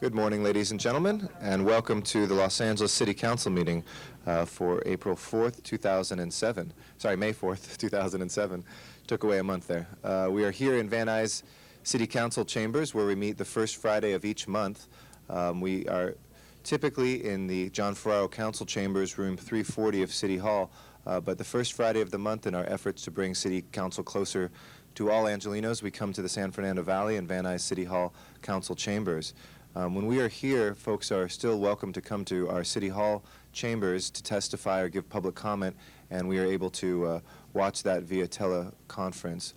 Good morning, ladies and gentlemen, and welcome to the Los Angeles City Council meeting for April 4th, 2007. Sorry, May 4th, 2007. Took away a month there. We are here in Van Nuys City Council chambers where we meet the first Friday of each month. We are typically in the John Ferraro Council Chambers, room 340 of City Hall, but the first Friday of the month in our efforts to bring City Council closer to all Angelenos, we come to the San Fernando Valley and Van Nuys City Hall Council Chambers. When we are here, folks are still welcome to come to our City Hall chambers to testify or give public comment, and we are able to watch that via teleconference.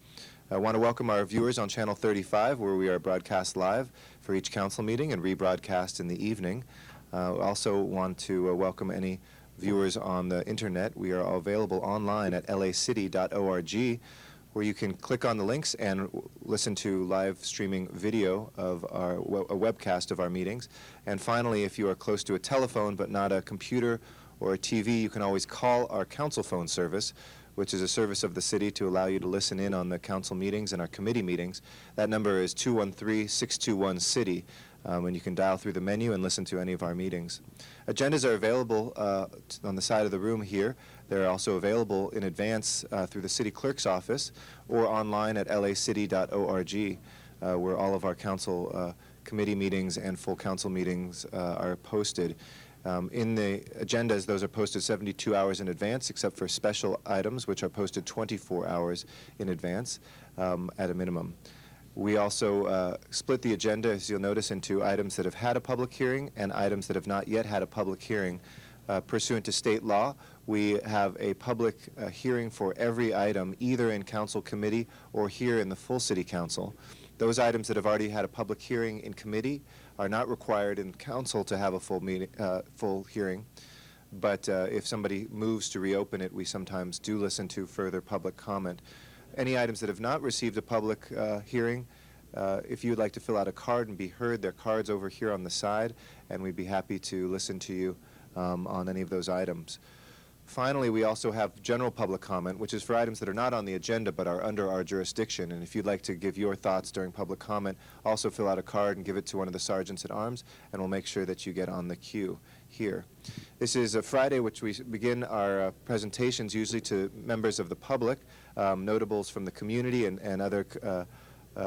I want to welcome our viewers on Channel 35, where we are broadcast live for each council meeting and rebroadcast in the evening. Also want to welcome any viewers on the internet. We are available online at lacity.org, where you can click on the links and listen to live streaming video of a webcast of our meetings. And finally, if you are close to a telephone but not a computer or a TV, you can always call our council phone service, which is a service of the city to allow you to listen in on the council meetings and our committee meetings. That number is 213-621-CITY, and you can dial through the menu and listen to any of our meetings. Agendas are available on the side of the room here. They're also available in advance through the city clerk's office or online at lacity.org, where all of our council committee meetings and full council meetings are posted. In the agendas, those are posted 72 hours in advance, except for special items, which are posted 24 hours in advance at a minimum. We also split the agenda, as you'll notice, into items that have had a public hearing and items that have not yet had a public hearing. Pursuant to state law, we have a public hearing for every item, either in council committee or here in the full city council. Those items that have already had a public hearing in committee are not required in council to have a full hearing. But if somebody moves to reopen it, we sometimes do listen to further public comment. Any items that have not received a public hearing, if you would like to fill out a card and be heard, there are cards over here on the side, and we'd be happy to listen to you on any of those items. Finally, we also have general public comment, which is for items that are not on the agenda but are under our jurisdiction. And if you'd like to give your thoughts during public comment, also fill out a card and give it to one of the sergeants at arms, and we'll make sure that you get on the queue here. This is a Friday which we begin our presentations usually to members of the public, notables from the community and other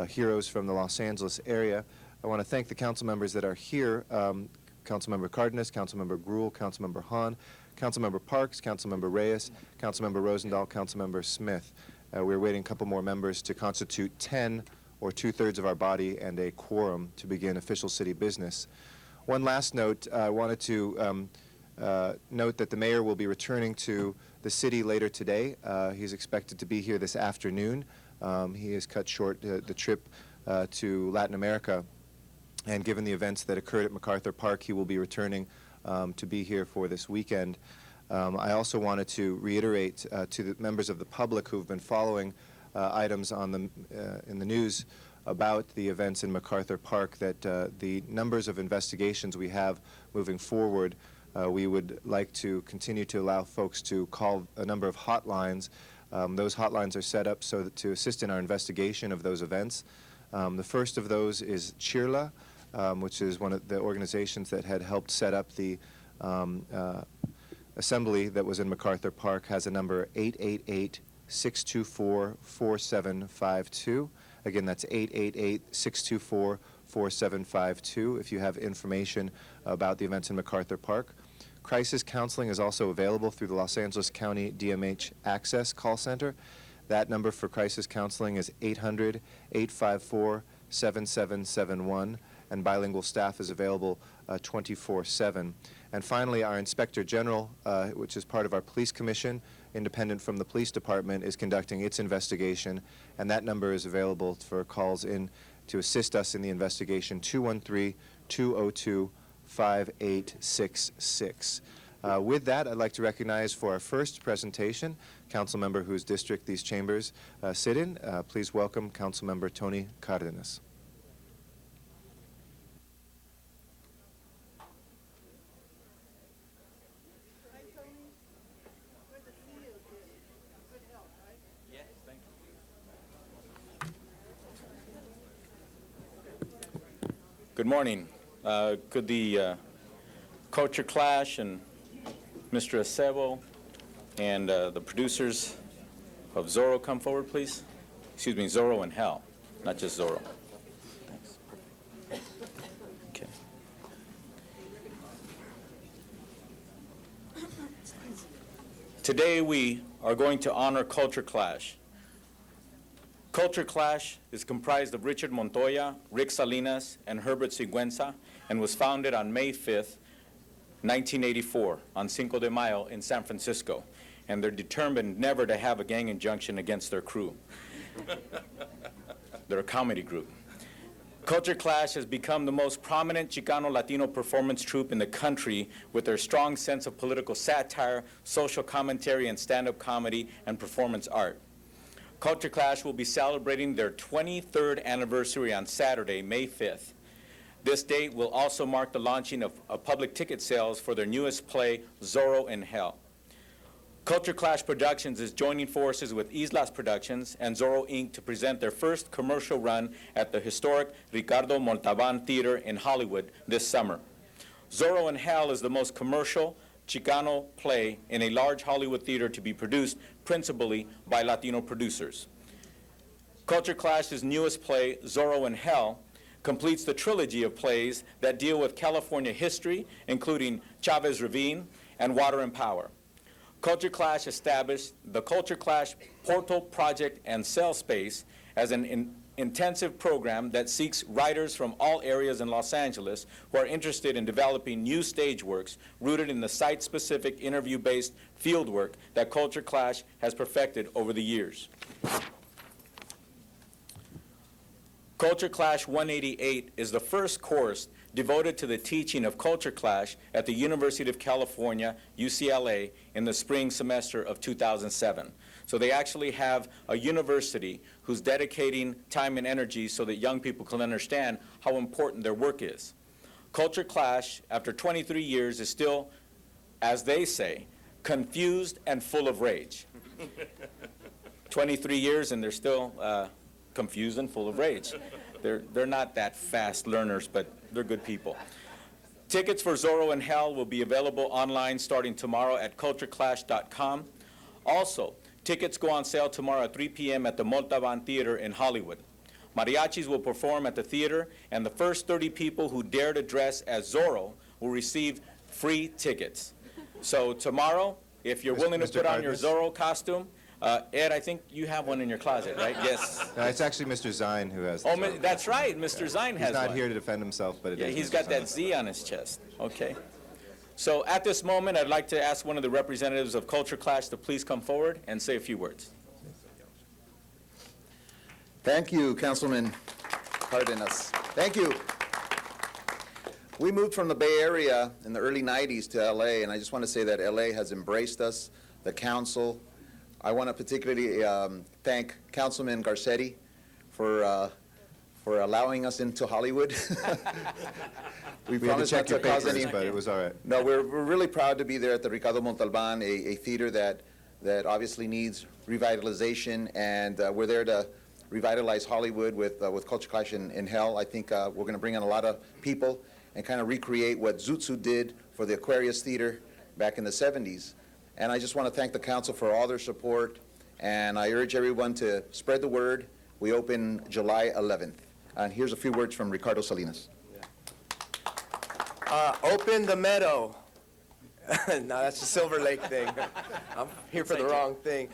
heroes from the Los Angeles area. I want to thank the council members that are here, Councilmember Cardenas, Councilmember Gruhl, Councilmember Hahn, Councilmember Parks, Councilmember Reyes, Councilmember Rosendahl, Councilmember Smith. We're waiting a couple more members to constitute 10 or 2/3 of our body and a quorum to begin official city business. One last note, I wanted to note that the mayor will be returning to the city later today. He's expected to be here this afternoon. He has cut short the trip to Latin America, and given the events that occurred at MacArthur Park, he will be returning to be here for this weekend. I also wanted to reiterate to the members of the public who've been following items on in the news about the events in MacArthur Park that the numbers of investigations we have moving forward, we would like to continue to allow folks to call a number of hotlines. Those hotlines are set up so that to assist in our investigation of those events. The first of those is CHIRLA, which is one of the organizations that had helped set up the assembly that was in MacArthur Park, has a number 888-624-4752. Again, that's 888-624-4752 if you have information about the events in MacArthur Park. Crisis counseling is also available through the Los Angeles County DMH Access Call Center. That number for crisis counseling is 800-854-7771. And bilingual staff is available 24/7. And finally, our Inspector General, which is part of our Police Commission, independent from the Police Department, is conducting its investigation, and that number is available for calls in to assist us in the investigation, 213-202-5866. With that, I'd like to recognize for our first presentation, council member whose district these chambers sit in. Please welcome Council Member Tony Cardenas. Good morning. Could the Culture Clash and Mr. Acebo and the producers of Zorro come forward, please? Excuse me, Zorro and Hell, not just Zorro. Thanks. Okay. Today we are going to honor Culture Clash. Culture Clash is comprised of Richard Montoya, Rick Salinas, and Herbert Sigüenza, and was founded on May 5th, 1984, on Cinco de Mayo in San Francisco. And they're determined never to have a gang injunction against their crew. They're a comedy group. Culture Clash has become the most prominent Chicano-Latino performance troupe in the country with their strong sense of political satire, social commentary, and stand-up comedy and performance art. Culture Clash will be celebrating their 23rd anniversary on Saturday, May 5th. This date will also mark the launching of public ticket sales for their newest play, Zorro in Hell. Culture Clash Productions is joining forces with Islas Productions and Zorro Inc. to present their first commercial run at the historic Ricardo Montalban Theater in Hollywood this summer. Zorro in Hell is the most commercial Chicano play in a large Hollywood theater to be produced principally by Latino producers. Culture Clash's newest play, Zorro in Hell, completes the trilogy of plays that deal with California history, including Chavez Ravine and Water and Power. Culture Clash established the Culture Clash Portal Project and Sell Space as an intensive program that seeks writers from all areas in Los Angeles who are interested in developing new stage works rooted in the site-specific interview-based field work that Culture Clash has perfected over the years. Culture Clash 188 is the first course devoted to the teaching of Culture Clash at the University of California, UCLA, in the spring semester of 2007. So they actually have a university who's dedicating time and energy so that young people can understand how important their work is. Culture Clash, after 23 years, is still, as they say, confused and full of rage. 23 years and they're still confused and full of rage. They're not that fast learners, but they're good people. Tickets for Zorro in Hell will be available online starting tomorrow at cultureclash.com. Also, tickets go on sale tomorrow at 3 p.m. at the Montalban Theater in Hollywood. Mariachis will perform at the theater, and the first 30 people who dare to dress as Zorro will receive free tickets. So tomorrow, if you're willing to put on your Zorro costume, Ed, I think you have one in your closet, right? Yes. It's actually Mr. Zine who has Oh, that's right. Mr. Zine has one. He's not here to defend himself, but it is he's Mr. got Zine. that Z on his chest. Okay. So at this moment, I'd like to ask one of the representatives of Culture Clash to please come forward and say a few words. Thank you, Councilman Cardenas. Thank you. We moved from the Bay Area in the early 90s to LA, and I just want to say that LA has embraced us, the council. I want to particularly thank Councilman Garcetti for allowing us into Hollywood. We had to check your papers, but it was all right. No, we're really proud to be there at the Ricardo Montalban, a theater that obviously needs revitalization, and we're there to revitalize Hollywood with Culture Clash in Hell. I think we're going to bring in a lot of people and kind of recreate what Zoot Suit did for the Aquarius Theater back in the 70s. And I just want to thank the council for all their support, and I urge everyone to spread the word. We open July 11th. And here's a few words from Ricardo Salinas. Open the meadow. No, that's the Silver Lake thing. I'm here for the wrong thing.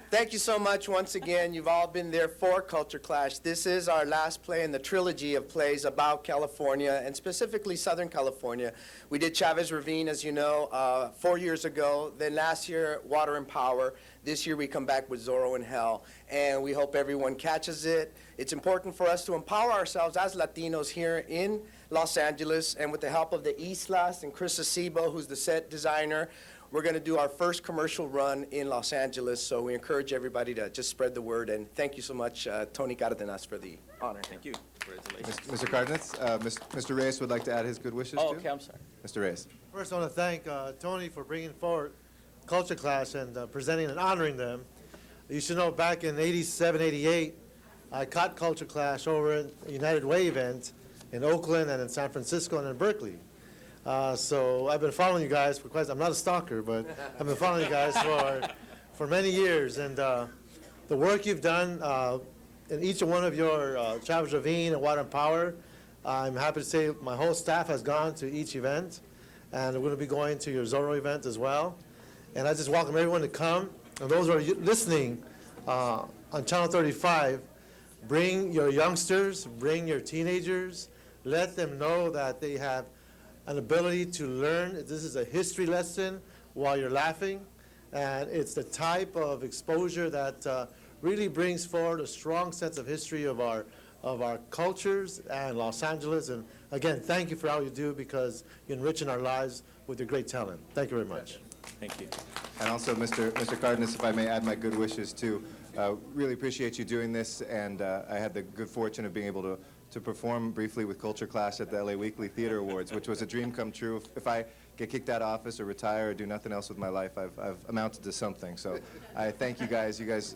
Thank you so much once again. You've all been there for Culture Clash. This is our last play in the trilogy of plays about California, and specifically Southern California. We did Chavez Ravine, as you know, 4 years ago. Then last year, Water and Power. This year we come back with Zorro in Hell, and we hope everyone catches it. It's important for us to empower ourselves as Latinos here in Los Angeles, and with the help of the Islas and Chris Acebo, who's the set designer, we're going to do our first commercial run in Los Angeles, so we encourage everybody to just spread the word, and thank you so much, Tony Cardenas, for the honor. Thank you. Congratulations. Mr. Cardenas, Mr. Reyes would like to add his good wishes Oh, too. okay, I'm sorry. Mr. Reyes. First, I want to thank Tony for bringing forward Culture Clash and presenting and honoring them. You should know back in '87, '88, I caught Culture Clash over at the United Way event, in Oakland and in San Francisco and in Berkeley. So I've been following you guys for quite, I'm not a stalker, but I've been following you guys for many years. And the work you've done in each one of your Travis Ravine and Water and Power, I'm happy to say my whole staff has gone to each event, and we're going to be going to your Zorro event as well. And I just welcome everyone to come. And those who are listening on Channel 35, bring your youngsters, bring your teenagers, let them know that they have an ability to learn. This is a history lesson while you're laughing, and it's the type of exposure that really brings forward a strong sense of history of our cultures and Los Angeles. And again, thank you for all you do, because you're enriching our lives with your great talent. Thank you very much. Thank you. And also, Mr. Cardenas, if I may add my good wishes too. Really appreciate you doing this, and I had the good fortune of being able to perform briefly with Culture Clash at the LA Weekly Theater Awards, which was a dream come true. If I get kicked out of office or retire or do nothing else with my life, I've amounted to something. So I thank you guys. You guys,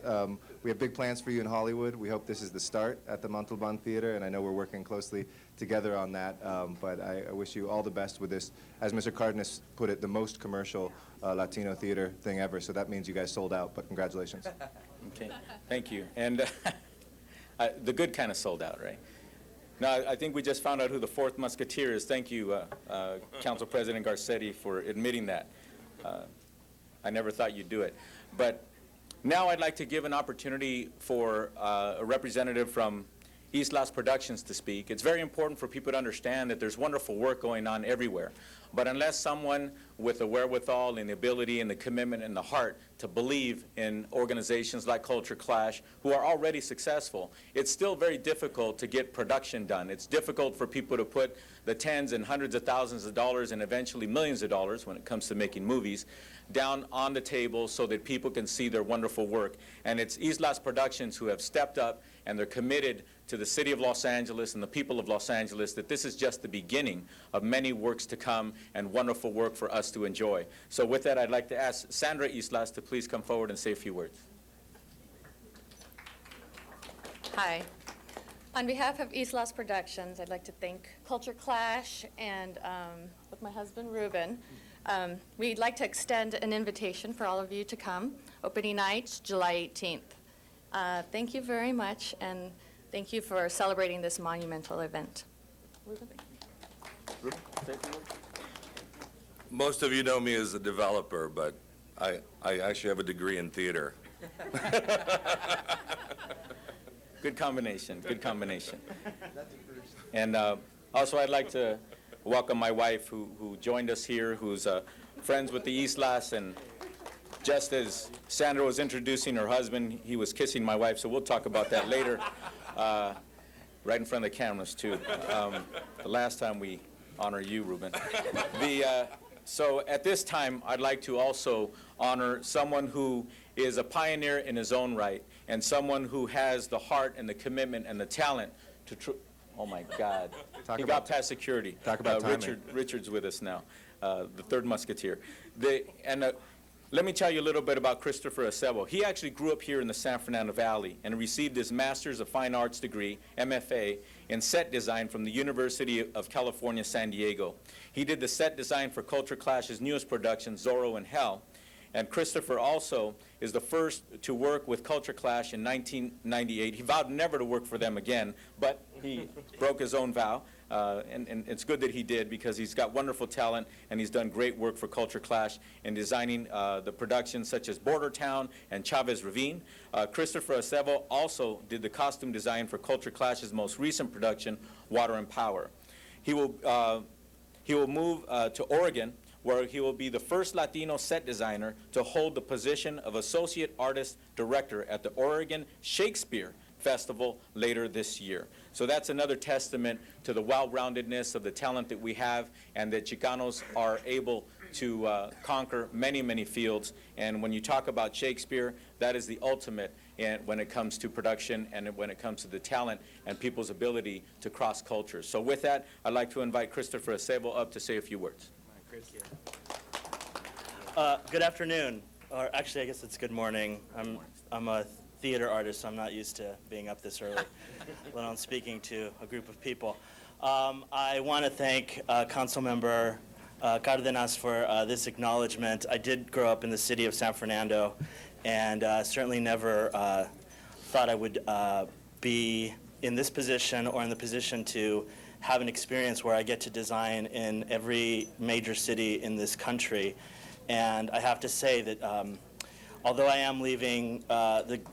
we have big plans for you in Hollywood. We hope this is the start at the Montalban Theater, and I know we're working closely together on that. But I wish you all the best with this. As Mr. Cardenas put it, the most commercial Latino theater thing ever. So that means you guys sold out, but congratulations. Okay, thank you. And the good kind of sold out, right? Now, I think we just found out who the fourth musketeer is. Thank you, Council President Garcetti, for admitting that. I never thought you'd do it. But now I'd like to give an opportunity for a representative from East Las Productions to speak. It's very important for people to understand that there's wonderful work going on everywhere. But unless someone with the wherewithal and the ability and the commitment and the heart to believe in organizations like Culture Clash, who are already successful, it's still very difficult to get production done. It's difficult for people to put the tens and hundreds of thousands of dollars and eventually millions of dollars when it comes to making movies down on the table so that people can see their wonderful work. And it's East Las Productions who have stepped up, and they're committed to the city of Los Angeles and the people of Los Angeles that this is just the beginning of many works to come and wonderful work for us to enjoy. So with that, I'd like to ask Sandra Islas to please come forward and say a few words. Hi. On behalf of East Los Productions, I'd like to thank Culture Clash and with my husband, Ruben. We'd like to extend an invitation for all of you to come. Opening night, July 18th. Thank you very much, and thank you for celebrating this monumental event. Ruben? Most of you know me as a developer, but I actually have a degree in theater. Good combination, good combination. And also I'd like to welcome my wife who joined us here, who's friends with the East Las, and just as Sandra was introducing her husband, he was kissing my wife, so we'll talk about that later, right in front of the cameras too. The last time we honor you, Ruben. So at this time, I'd like to also honor someone who is a pioneer in his own right, and someone who has the heart and the commitment and the talent to oh my God. He got past security. Talk about timing. Richard's with us now, the third musketeer. Let me tell you a little bit about Christopher Acebo. He actually grew up here in the San Fernando Valley and received his Master's of Fine Arts degree, MFA, in set design from the University of California, San Diego. He did the set design for Culture Clash's newest production, Zorro in Hell. And Christopher also is the first to work with Culture Clash in 1998. He vowed never to work for them again, but he broke his own vow. And it's good that he did, because he's got wonderful talent and he's done great work for Culture Clash in designing the productions such as Border Town and Chavez Ravine. Christopher Acebo also did the costume design for Culture Clash's most recent production, Water and Power. He will move to Oregon, where he will be the first Latino set designer to hold the position of Associate Artist Director at the Oregon Shakespeare Festival later this year. So that's another testament to the well-roundedness of the talent that we have, and that Chicanos are able to conquer many, many fields. And when you talk about Shakespeare, that is the ultimate when it comes to production and when it comes to the talent and people's ability to cross cultures. So with that, I'd like to invite Christopher Acebo up to say a few words. Good afternoon, or actually I guess it's good morning. I'm a theater artist, so I'm not used to being up this early, let alone speaking to a group of people. I want to thank Councilmember Cardenas for this acknowledgement. I did grow up in the city of San Fernando, and certainly never thought I would be in this position or in the position to have an experience where I get to design in every major city in this country. And I have to say that although I am leaving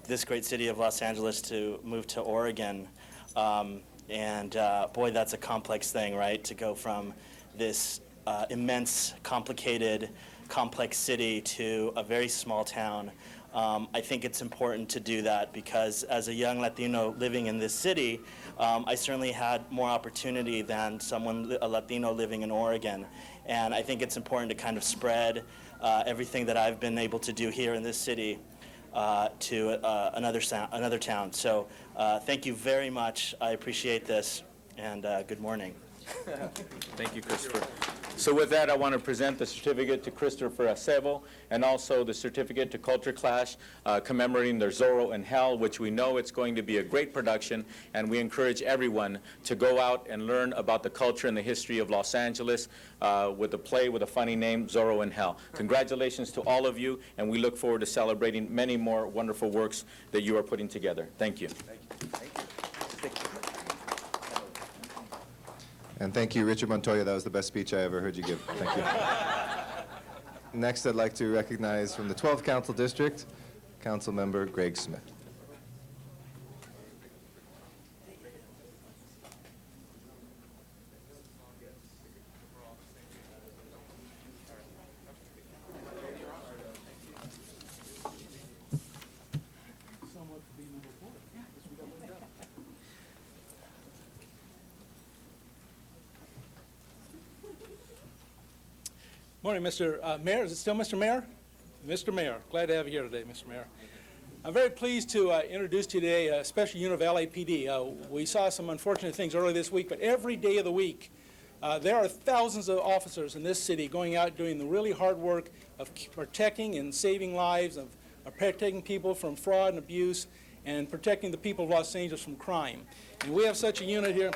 this great city of Los Angeles to move to Oregon, boy, that's a complex thing, right? To go from this immense, complicated, complex city to a very small town. I think it's important to do that because as a young Latino living in this city, I certainly had more opportunity than a Latino living in Oregon. And I think it's important to kind of spread everything that I've been able to do here in this city to another town. So thank you very much. I appreciate this, and good morning. Thank you, Christopher. So with that, I want to present the certificate to Christopher Acevo and also the certificate to Culture Clash commemorating their Zorro in Hell, which we know it's going to be a great production, and we encourage everyone to go out and learn about the culture and the history of Los Angeles with a play with a funny name, Zorro in Hell. Congratulations to all of you, and we look forward to celebrating many more wonderful works that you are putting together. Thank you. And thank you, Richard Montoya. That was the best speech I ever heard you give. Thank you. Next, I'd like to recognize from the 12th Council District, Councilmember Greg Smith. Morning, Mr. Mayor. Is it still Mr. Mayor? Mr. Mayor, glad to have you here today, Mr. Mayor. I'm very pleased to introduce to you today a special unit of LAPD. We saw some unfortunate things earlier this week, but every day of the week, there are thousands of officers in this city going out doing the really hard work of protecting and saving lives, of protecting people from fraud and abuse, and protecting the people of Los Angeles from crime. And we have such a unit here.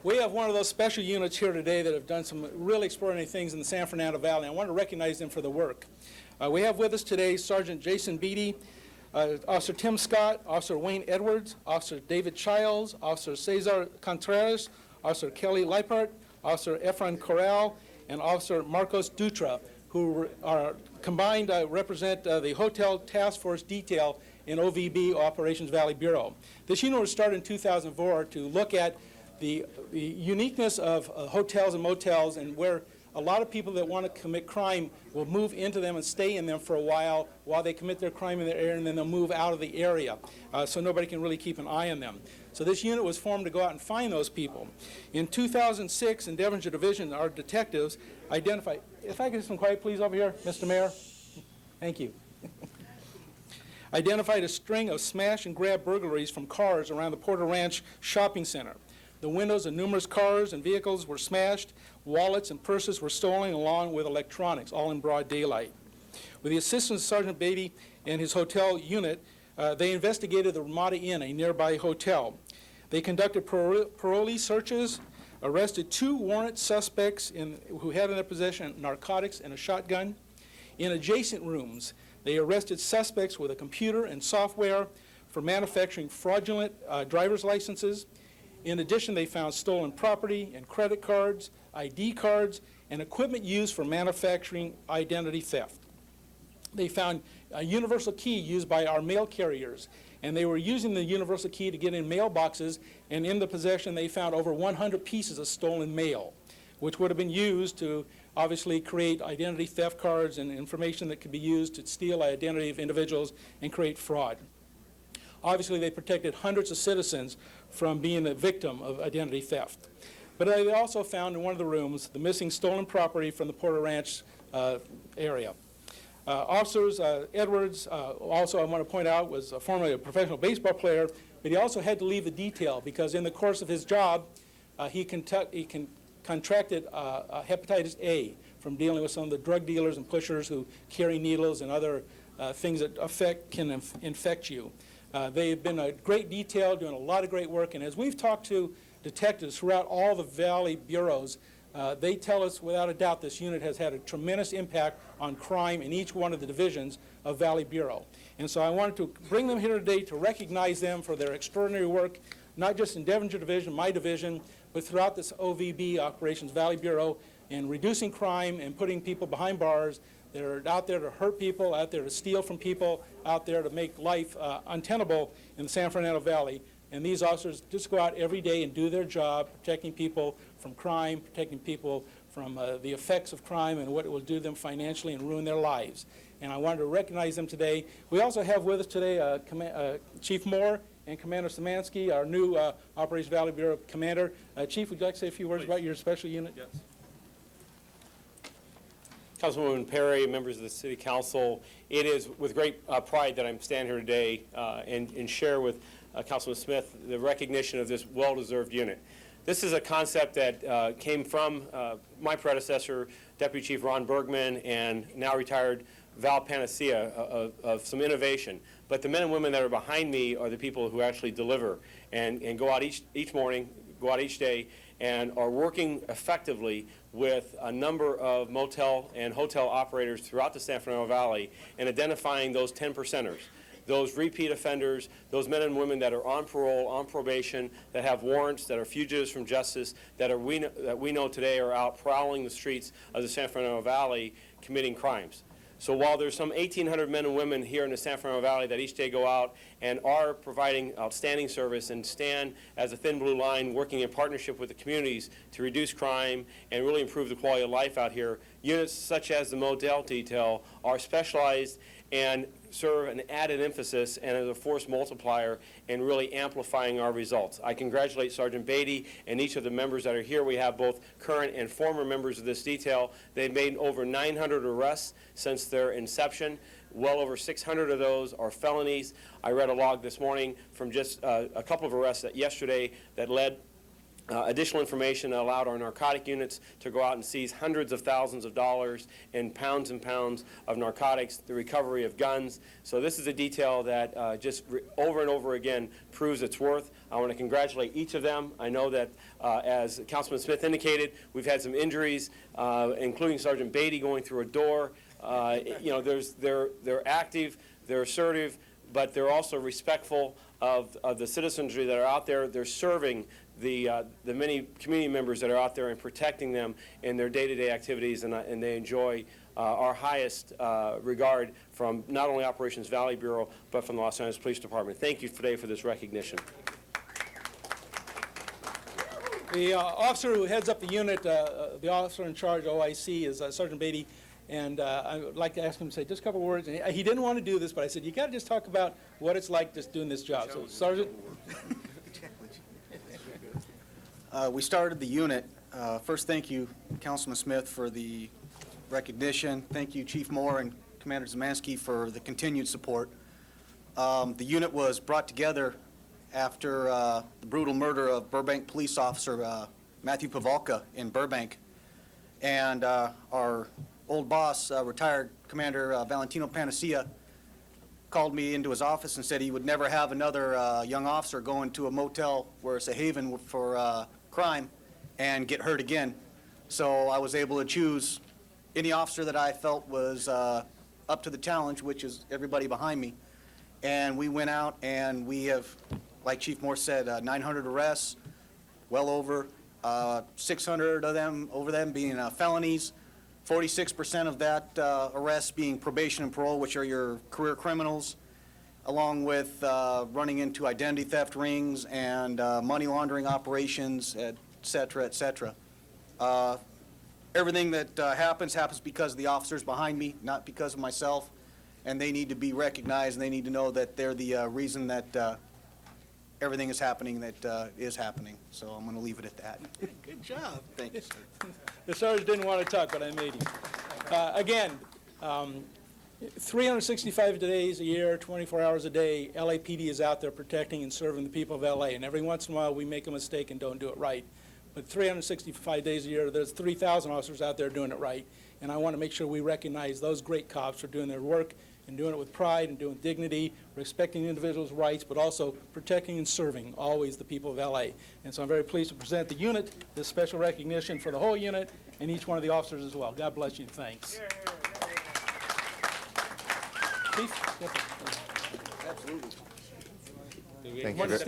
We have one of those special units here today that have done some really extraordinary things in the San Fernando Valley. I want to recognize them for the work. We have with us today Sergeant Jason Beatty, Officer Tim Scott, Officer Wayne Edwards, Officer David Childs, Officer Cesar Contreras, Officer Kelly Leipart, Officer Efrain Corral, and Officer Marcos Dutra, who are combined represent the Hotel Task Force Detail in OVB, Operations Valley Bureau. This unit was started in 2004 to look at the uniqueness of hotels and motels, and where a lot of people that want to commit crime will move into them and stay in them for a while they commit their crime in their area, and then they'll move out of the area. So nobody can really keep an eye on them. So this unit was formed to go out and find those people. In 2006, in Devonshire Division, our detectives identified, if I could get some quiet please over here, Mr. Mayor. Thank you. Identified a string of smash and grab burglaries from cars around the Porter Ranch Shopping Center. The windows of numerous cars and vehicles were smashed, wallets and purses were stolen, along with electronics, all in broad daylight. With the assistance of Sergeant Beatty and his hotel unit, they investigated the Ramada Inn, a nearby hotel. They conducted parolee searches, arrested 2 warrant suspects who had in their possession narcotics and a shotgun. In adjacent rooms, they arrested suspects with a computer and software for manufacturing fraudulent driver's licenses. In addition, they found stolen property and credit cards, ID cards, and equipment used for manufacturing identity theft. They found a universal key used by our mail carriers, and they were using the universal key to get in mailboxes, and in the possession they found over 100 pieces of stolen mail, which would have been used to obviously create identity theft cards and information that could be used to steal identity of individuals and create fraud. Obviously, they protected hundreds of citizens from being a victim of identity theft. But they also found in one of the rooms the missing stolen property from the Porter Ranch area. Officers Edwards, also I want to point out, was formerly a professional baseball player, but he also had to leave the detail because in the course of his job, he contracted hepatitis A from dealing with some of the drug dealers and pushers who carry needles and other things that can infect you. They've been a great detail, doing a lot of great work, and as we've talked to detectives throughout all the Valley bureaus, they tell us without a doubt this unit has had a tremendous impact on crime in each one of the divisions of Valley Bureau. And so I wanted to bring them here today to recognize them for their extraordinary work, not just in Devonshire Division, my division, but throughout this OVB, Operations Valley Bureau, in reducing crime and putting people behind bars. They're out there to hurt people, out there to steal from people, out there to make life untenable in the San Fernando Valley. And these officers just go out every day and do their job, protecting people from crime, protecting people from the effects of crime and what it will do to them financially and ruin their lives. And I wanted to recognize them today. We also have with us today Chief Moore and Commander Szymanski, our new Operations Valley Bureau commander. Chief, would you like to say a few words about your special unit? Yes. Councilwoman Perry, members of the City Council, it is with great pride that I'm standing here today and share with Councilman Smith the recognition of this well-deserved unit. This is a concept that came from my predecessor, Deputy Chief Ron Bergman, and now retired Val Panacea of some innovation. But the men and women that are behind me are the people who actually deliver and go out each morning, go out each day, and are working effectively with a number of motel and hotel operators throughout the San Fernando Valley and identifying those 10%ers, those repeat offenders, those men and women that are on parole, on probation, that have warrants, that are fugitives from justice, that we know today are out prowling the streets of the San Fernando Valley committing crimes. So while there's some 1,800 men and women here in the San Fernando Valley that each day go out and are providing outstanding service and stand as a thin blue line working in partnership with the communities to reduce crime and really improve the quality of life out here, units such as the Model Detail are specialized and serve an added emphasis and as a force multiplier in really amplifying our results. I congratulate Sergeant Beatty and each of the members that are here. We have both current and former members of this detail. They've made over 900 arrests since their inception. Well over 600 of those are felonies. I read a log this morning from just a couple of arrests yesterday that led additional information that allowed our narcotic units to go out and seize hundreds of thousands of dollars and pounds of narcotics, the recovery of guns. So this is a detail that over and over again proves its worth. I want to congratulate each of them. I know that, as Councilman Smith indicated, we've had some injuries, including Sergeant Beatty going through a door. They're active, they're assertive, but they're also respectful of the citizenry that are out there. They're serving the many community members that are out there and protecting them in their day-to-day activities, and they enjoy our highest regard from not only Operations Valley Bureau, but from the Los Angeles Police Department. Thank you today for this recognition. The officer who heads up the unit, the officer in charge, OIC, is Sergeant Beatty, and I would like to ask him to say just a couple of words. And he didn't want to do this, but I said, you got to just talk about what it's like just doing this job. So, Sergeant. We started the unit. First, thank you, Councilman Smith, for the recognition. Thank you, Chief Moore and Commander Szymanski, for the continued support. The unit was brought together after the brutal murder of Burbank police officer Matthew Pavalka in Burbank. And our old boss, retired Commander Valentino Panacea, called me into his office and said he would never have another young officer go into a motel where it's a haven for crime and get hurt again. So I was able to choose any officer that I felt was up to the challenge, which is everybody behind me. And we went out and we have, like Chief Moore said, 900 arrests, well over 600 of them, over them being felonies, 46% of that arrests being probation and parole, which are your career criminals, along with running into identity theft rings and money laundering operations, et cetera, et cetera. Everything that happens because of the officers behind me, not because of myself, and they need to be recognized and they need to know that they're the reason that everything is happening that is happening. So I'm going to leave it at that. Good job. Thank you, sir. The sergeant didn't want to talk, but I made him. Again, 365 days a year, 24 hours a day, LAPD is out there protecting and serving the people of LA. And every once in a while, we make a mistake and don't do it right. But 365 days a year, there's 3,000 officers out there doing it right. And I want to make sure we recognize those great cops for doing their work and doing it with pride and doing dignity, respecting individuals' rights, but also protecting and serving always the people of LA. And so I'm very pleased to present the unit, this special recognition for the whole unit and each one of the officers as well. God bless you and thanks. Chief? Thank you. Want to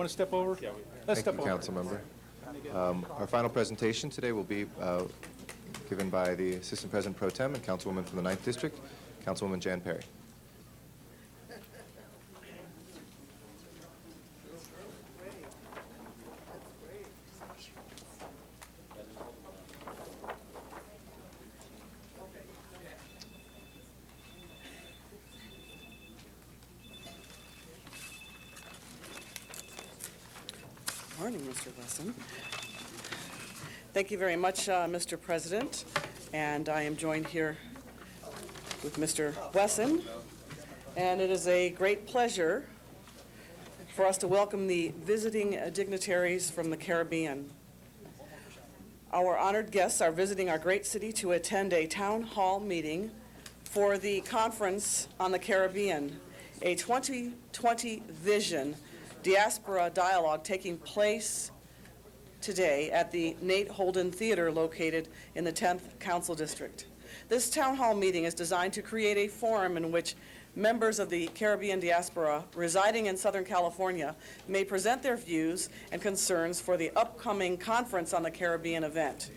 step over? Let's Thank step you, over. council member. Our final presentation today will be given by the Assistant President Pro Tem and Councilwoman from the 9th District, Councilwoman Jan Perry. Morning, Mr. Wesson. Thank you very much, Mr. President, and I am joined here with Mr. Wesson, and it is a great pleasure for us to welcome the visiting dignitaries from the Caribbean. Our honored guests are visiting our great city to attend a town hall meeting for the Conference on the Caribbean, a 2020 Vision Diaspora Dialogue taking place today at the Nate Holden Theater located in the 10th Council District. This town hall meeting is designed to create a forum in which members of the Caribbean diaspora residing in Southern California may present their views and concerns for the upcoming Conference on the Caribbean event.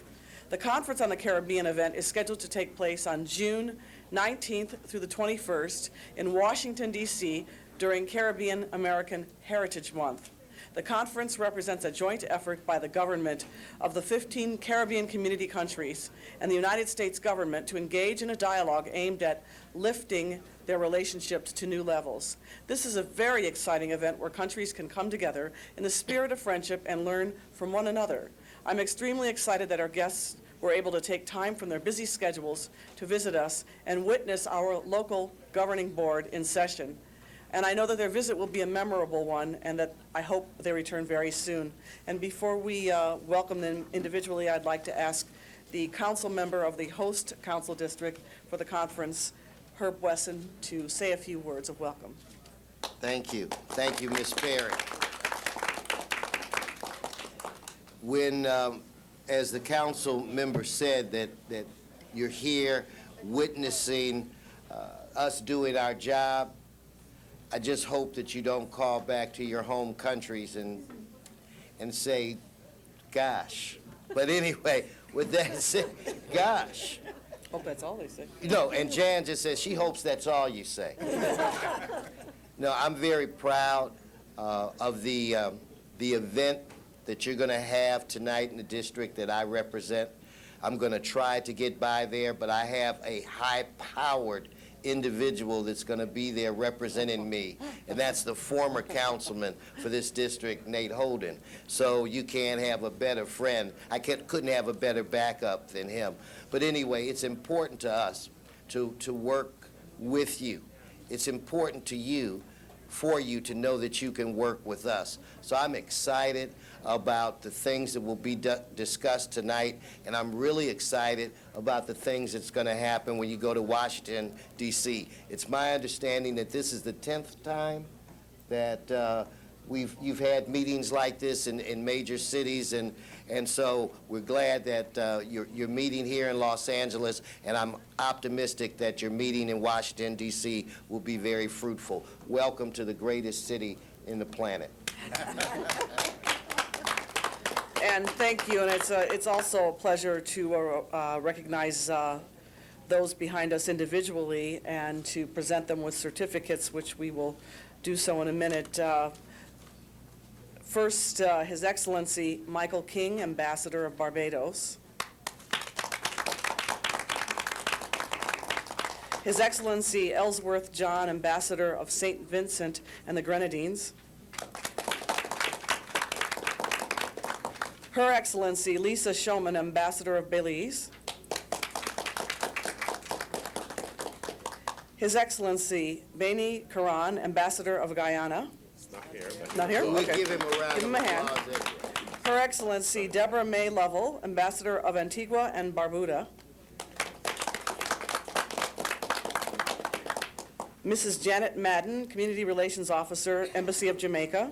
The Conference on the Caribbean event is scheduled to take place on June 19th through the 21st in Washington, D.C. during Caribbean American Heritage Month. The conference represents a joint effort by the government of the 15 Caribbean community countries and the United States government to engage in a dialogue aimed at lifting their relationships to new levels. This is a very exciting event where countries can come together in the spirit of friendship and learn from one another. I'm extremely excited that our guests were able to take time from their busy schedules to visit us and witness our local governing board in session. And I know that their visit will be a memorable one and that I hope they return very soon. And before we welcome them individually, I'd like to ask the council member of the host council district for the conference, Herb Wesson, to say a few words of welcome. Thank you. Thank you, Ms. Perry. When, as the council member said, that you're here witnessing us doing our job, I just hope that you don't call back to your home countries and say, gosh. But anyway, with that said, gosh. Hope that's all they say. No, and Jan just says she hopes that's all you say. No, I'm very proud of the event that you're going to have tonight in the district that I represent. I'm going to try to get by there, but I have a high-powered individual that's going to be there representing me, and that's the former councilman for this district, Nate Holden. So you can't have a better friend. I couldn't have a better backup than him. But anyway, it's important to us to work with you. It's important to you, for you to know that you can work with us. So I'm excited about the things that will be discussed tonight, and I'm really excited about the things that's going to happen when you go to Washington, D.C. It's my understanding that this is the 10th time that you've had meetings like this in major cities, and so we're glad that you're meeting here in Los Angeles, and I'm optimistic that your meeting in Washington, D.C. will be very fruitful. Welcome to the greatest city in the planet. And thank you, and it's also a pleasure to recognize those behind us individually and to present them with certificates, which we will do so in a minute. First, His Excellency Michael King, Ambassador of Barbados. His Excellency Ellsworth John, Ambassador of St. Vincent and the Grenadines. Her Excellency Lisa Showman, Ambassador of Belize. His Excellency Beni Karan, Ambassador of Guyana. Not here? We'll Okay. give him a round Give him a of hand. applause anyway. Her Excellency Deborah May Lovell, Ambassador of Antigua and Barbuda. Mrs. Janet Madden, Community Relations Officer, Embassy of Jamaica.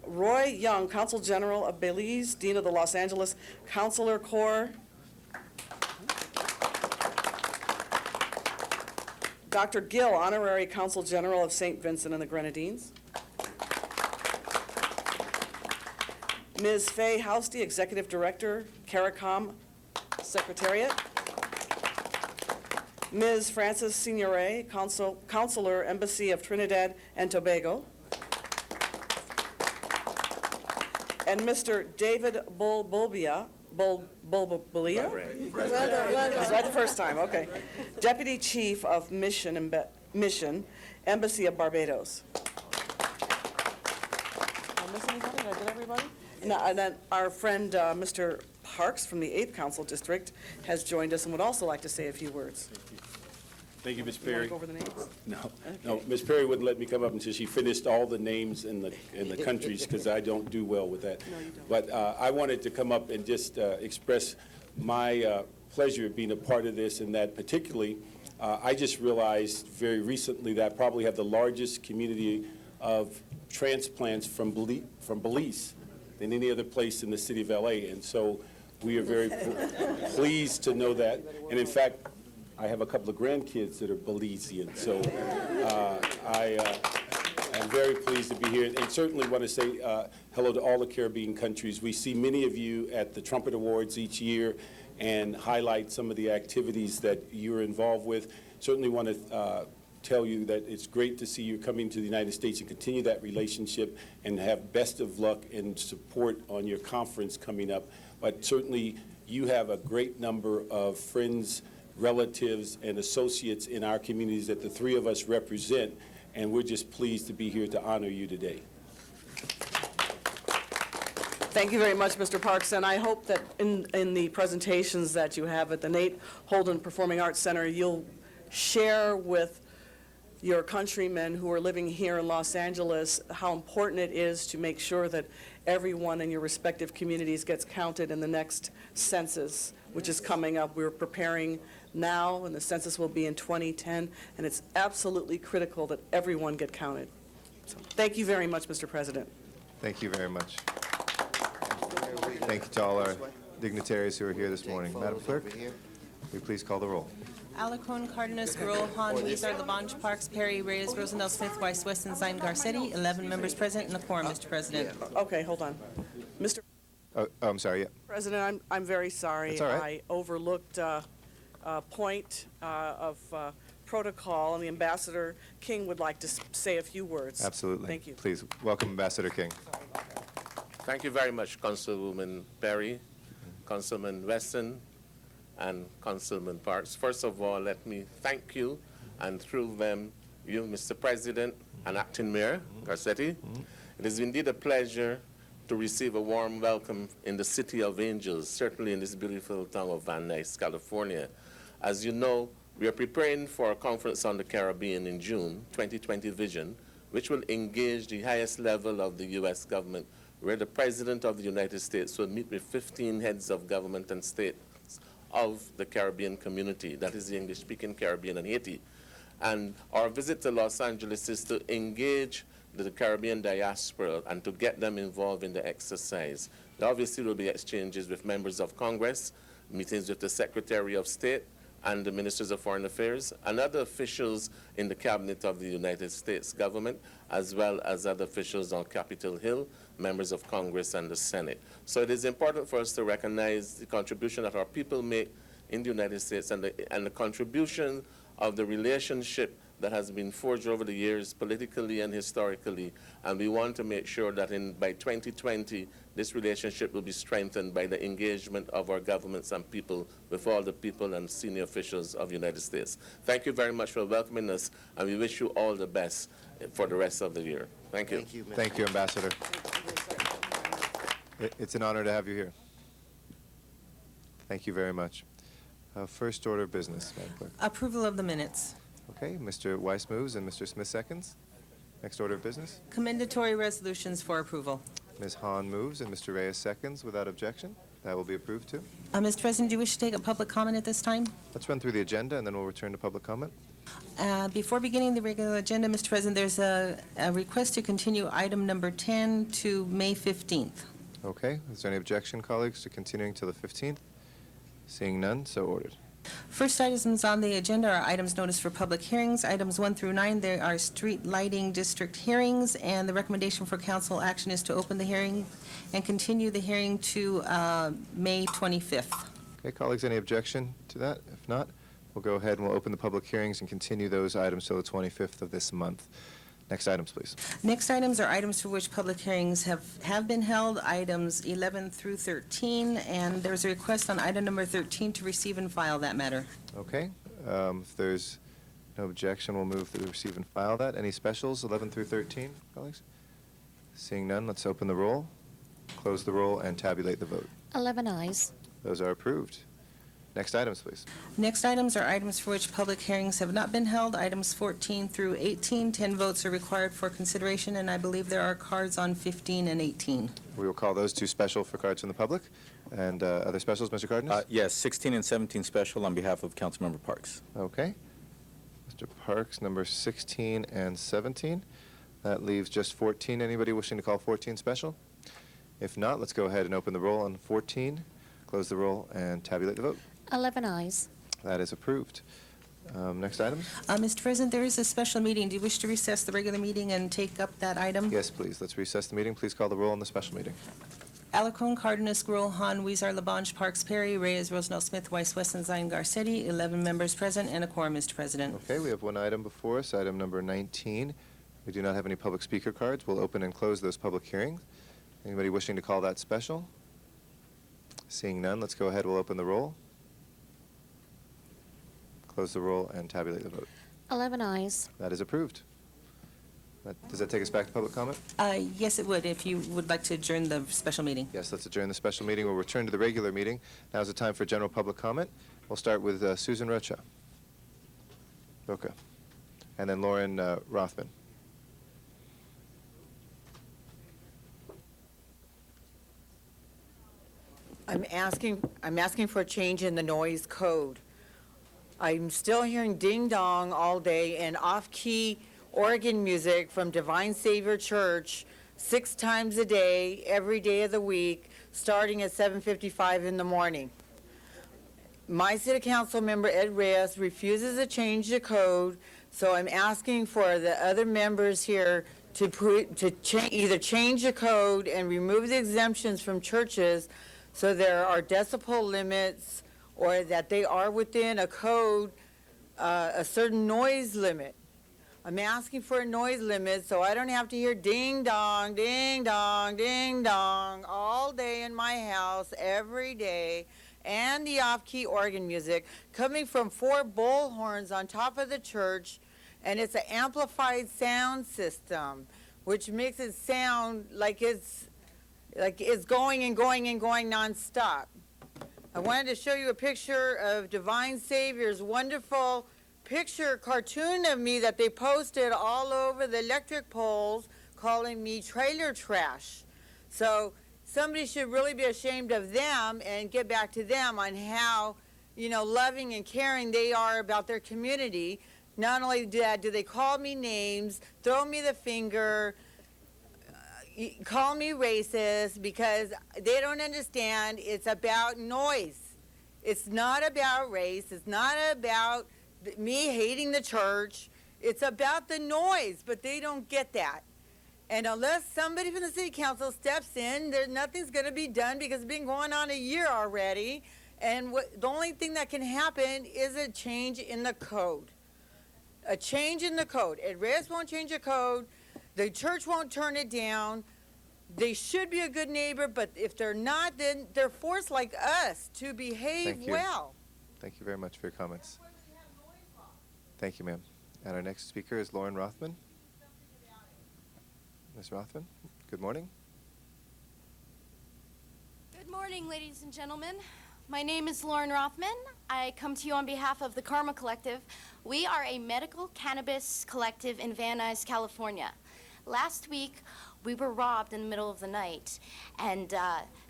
Roy Young, Consul General of Belize, Dean of the Los Angeles Consular Corps. Dr. Gill, Honorary Consul General of St. Vincent and the Grenadines. Ms. Faye Housty, Executive Director, CARICOM Secretariat. Ms. Frances Signoret, Consular, Embassy of Trinidad and Tobago. And Mr. David Bulbulia, That's right the first time, okay. Deputy Chief of Mission, Embassy of Barbados. Did I miss anybody? Did I get everybody? And then our friend, Mr. Parks from the 8th Council District has joined us and would also like to say a few words. Thank you, Ms. You want Perry. to go over the names? No, Ms. Perry wouldn't let me come up until she finished all the names in the countries, because I don't do well with that. No, you don't. But I wanted to come up and just express my pleasure of being a part of this, and that particularly, I just realized very recently that I probably have the largest community of transplants from Belize than any other place in the city of LA. And so we are very pleased to know that. And in fact, I have a couple of grandkids that are Belizean, so I am very pleased to be here, and certainly want to say hello to all the Caribbean countries. We see many of you at the Trumpet Awards each year and highlight some of the activities that you're involved with. Certainly want to tell you that it's great to see you coming to the United States and continue that relationship, and have best of luck and support on your conference coming up. But certainly you have a great number of friends, relatives, and associates in our communities that the three of us represent, and we're just pleased to be here to honor you today. Thank you very much, Mr. Parks, and I hope that in the presentations that you have at the Nate Holden Performing Arts Center, you'll share with your countrymen who are living here in Los Angeles how important it is to make sure that everyone in your respective communities gets counted in the next census, which is coming up. We're preparing now, and the census will be in 2010, and it's absolutely critical that everyone get counted. So, thank you very much, Mr. President. Thank you very much. Thank you to all our dignitaries who are here this morning. Madam Clerk, will you please call the roll? Alarcon, Cardenas, Gruel, Han, Weezer, Labange, Parks, Perry, Reyes, Rosendale, Smith, Weiss, Weston, Zine, Garcetti, 11 members present and a quorum, Mr. President. Okay, hold on. Mr. Oh, I'm sorry, yeah. President, I'm very sorry. That's all right. I overlooked a point of protocol, and the Ambassador King would like to say a few words. Absolutely. Thank you. Please, welcome Ambassador King. Thank you very much, Councilwoman Perry, Councilman Weston, and Councilman Parks. First of all, let me thank you, and through them, you, Mr. President, and Acting Mayor Garcetti. It is indeed a pleasure to receive a warm welcome in the City of Angels, certainly in this beautiful town of Van Nuys, California. As you know, we are preparing for a conference on the Caribbean in June, 2020 Vision, which will engage the highest level of the U.S. government, where the President of the United States will meet with 15 heads of government and state of the Caribbean community, that is the English-speaking Caribbean and Haiti. And our visit to Los Angeles is to engage the Caribbean diaspora and to get them involved in the exercise. There obviously will be exchanges with members of Congress, meetings with the Secretary of State and the Ministers of Foreign Affairs, and other officials in the Cabinet of the United States government, as well as other officials on Capitol Hill, members of Congress and the Senate. So it is important for us to recognize the contribution that our people make in the United States, and the contribution of the relationship that has been forged over the years politically and historically. And we want to make sure that by 2020, this relationship will be strengthened by the engagement of our governments and people with all the people and senior officials of the United States. Thank you very much for welcoming us, and we wish you all the best for the rest of the year. Thank you. Thank you, Mr. Thank you, Ambassador. It's an honor to have you here. Thank you very much. First order of business, Madam Clerk. Approval of the minutes. Okay, Mr. Weiss moves and Mr. Smith seconds. Next order of business. Commendatory resolutions for approval. Ms. Hahn moves and Mr. Reyes seconds without objection. That will be approved too. Mr. President, do you wish to take a public comment at this time? Let's run through the agenda, and then we'll return to public comment. Before beginning the regular agenda, Mr. President, there's a request to continue item number 10 to May 15th. Okay, is there any objection, colleagues, to continuing till the 15th? Seeing none, so ordered. First items on the agenda are items noticed for public hearings. Items 1 through 9, they are street lighting district hearings, and the recommendation for council action is to open the hearing and continue the hearing to May 25th. Okay, colleagues, any objection to that? If not, we'll go ahead and we'll open the public hearings and continue those items till the 25th of this month. Next items, please. Next items are items for which public hearings have been held, items 11 through 13, and there's a request on item number 13 to receive and file that matter. Okay, if there's no objection, we'll move to receive and file that. Any specials, 11 through 13, colleagues? Seeing none, let's open the roll, close the roll, and tabulate the vote. 11 ayes. Those are approved. Next items, please. Next items are items for which public hearings have not been held, items 14 through 18. 10 votes are required for consideration, and I believe there are cards on 15 and 18. We will call those two special for cards from the public. And other specials, Mr. Cardenas? Yes, 16 and 17 special on behalf of Councilmember Parks. Okay. Mr. Parks, number 16 and 17. That leaves just 14. Anybody wishing to call 14 special? If not, let's go ahead and open the roll on 14, close the roll, and tabulate the vote. 11 ayes. That is approved. Next item? Mr. President, there is a special meeting. Do you wish to recess the regular meeting and take up that item? Yes, please. Let's recess the meeting. Please call the roll on the special meeting. Alarcon, Cardenas, Gruel, Han, Weezer, Labange, Parks, Perry, Reyes, Rosendahl, Smith, Weiss, Wesson, Zine, Garcetti, 11 members present and a quorum, Mr. President. Okay, we have one item before us, item number 19. We do not have any public speaker cards. We'll open and close those public hearings. Anybody wishing to call that special? Seeing none, let's go ahead. We'll open the roll, close the roll, and tabulate the vote. 11 ayes. That is approved. Does that take us back to public comment? Yes, it would, if you would like to adjourn the special meeting. Yes, let's adjourn the special meeting. We'll return to the regular meeting. Now's the time for general public comment. We'll start with Susan Rocha. And then Lauren Rothman. I'm asking for a change in the noise code. I'm still hearing ding dong all day and off-key organ music from Divine Savior Church 6 times a day, every day of the week, starting at 7:55 in the morning. My city council member, Ed Reyes, refuses to change the code, so I'm asking for the other members here to either change the code and remove the exemptions from churches so there are decibel limits, or that they are within a code, a certain noise limit. I'm asking for a noise limit so I don't have to hear ding dong, ding dong, ding dong all day in my house, every day, and the off-key organ music coming from 4 bullhorns on top of the church, and it's an amplified sound system, which makes it sound like it's going and going and going nonstop. I wanted to show you a picture of Divine Savior's wonderful picture cartoon of me that they posted all over the electric poles, calling me trailer trash. So somebody should really be ashamed of them and get back to them on how, loving and caring they are about their community. Not only that, do they call me names, throw me the finger, call me racist, because they don't understand it's about noise. It's not about race. It's not about me hating the church. It's about the noise, but they don't get that. And unless somebody from the city council steps in, nothing's going to be done, because it's been going on a year already. And the only thing that can happen is a change in the code. A change in the code. Ed Reyes won't change the code. The church won't turn it down. They should be a good neighbor, but if they're not, then they're forced like us to behave well. Thank you very much for your comments. Thank you, ma'am. And our next speaker is Lauren Rothman. Ms. Rothman, good morning. Good morning, ladies and gentlemen. My name is Lauren Rothman. I come to you on behalf of the Karma Collective. We are a medical cannabis collective in Van Nuys, California. Last week, we were robbed in the middle of the night, and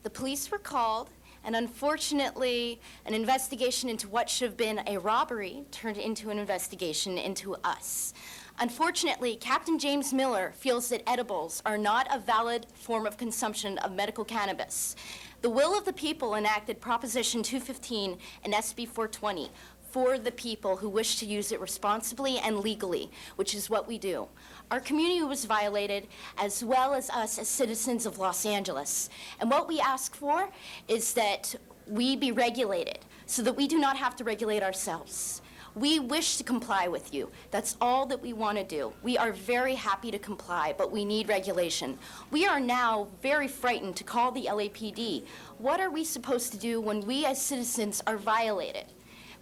the police were called, And unfortunately, an investigation into what should have been a robbery turned into an investigation into us. Unfortunately, Captain James Miller feels that edibles are not a valid form of consumption of medical cannabis. The will of the people enacted Proposition 215 and SB 420 for the people who wish to use it responsibly and legally, which is what we do. Our community was violated, as well as us as citizens of Los Angeles. And what we ask for is that we be regulated so that we do not have to regulate ourselves. We wish to comply with you. That's all that we want to do. We are very happy to comply, but we need regulation. We are now very frightened to call the LAPD. What are we supposed to do when we as citizens are violated?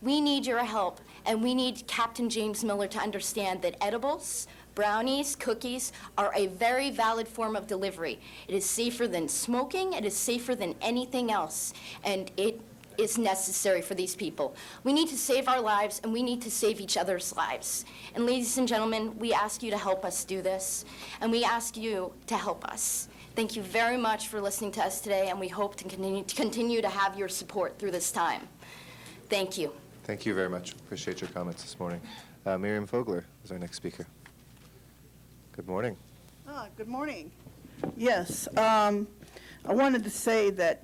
We need your help, and we need Captain James Miller to understand that edibles, brownies, cookies are a very valid form of delivery. It is safer than smoking, it is safer than anything else, and it is necessary for these people. We need to save our lives, and we need to save each other's lives. And ladies and gentlemen, we ask you to help us do this, and we ask you to help us. Thank you very much for listening to us today, and we hope to continue to have your support through this time. Thank you. Thank you very much. Appreciate your comments this morning. Miriam Fogler is our next speaker. Good morning. Good morning. Yes, I wanted to say that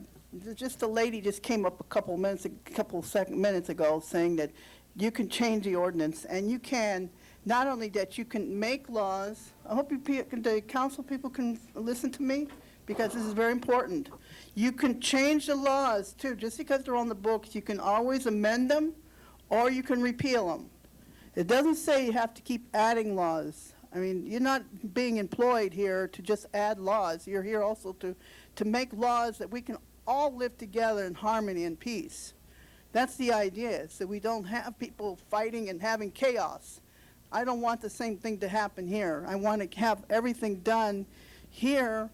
just a lady just came up a couple minutes ago saying that you can change the ordinance, and you can, not only that you can make laws. I hope the council people can listen to me, because this is very important. You can change the laws too. Just because they're on the books, you can always amend them or you can repeal them. It doesn't say you have to keep adding laws. I mean, you're not being employed here to just add laws. You're here also to make laws that we can all live together in harmony and peace. That's the idea, so we don't have people fighting and having chaos. I don't want the same thing to happen here. I want to have everything done here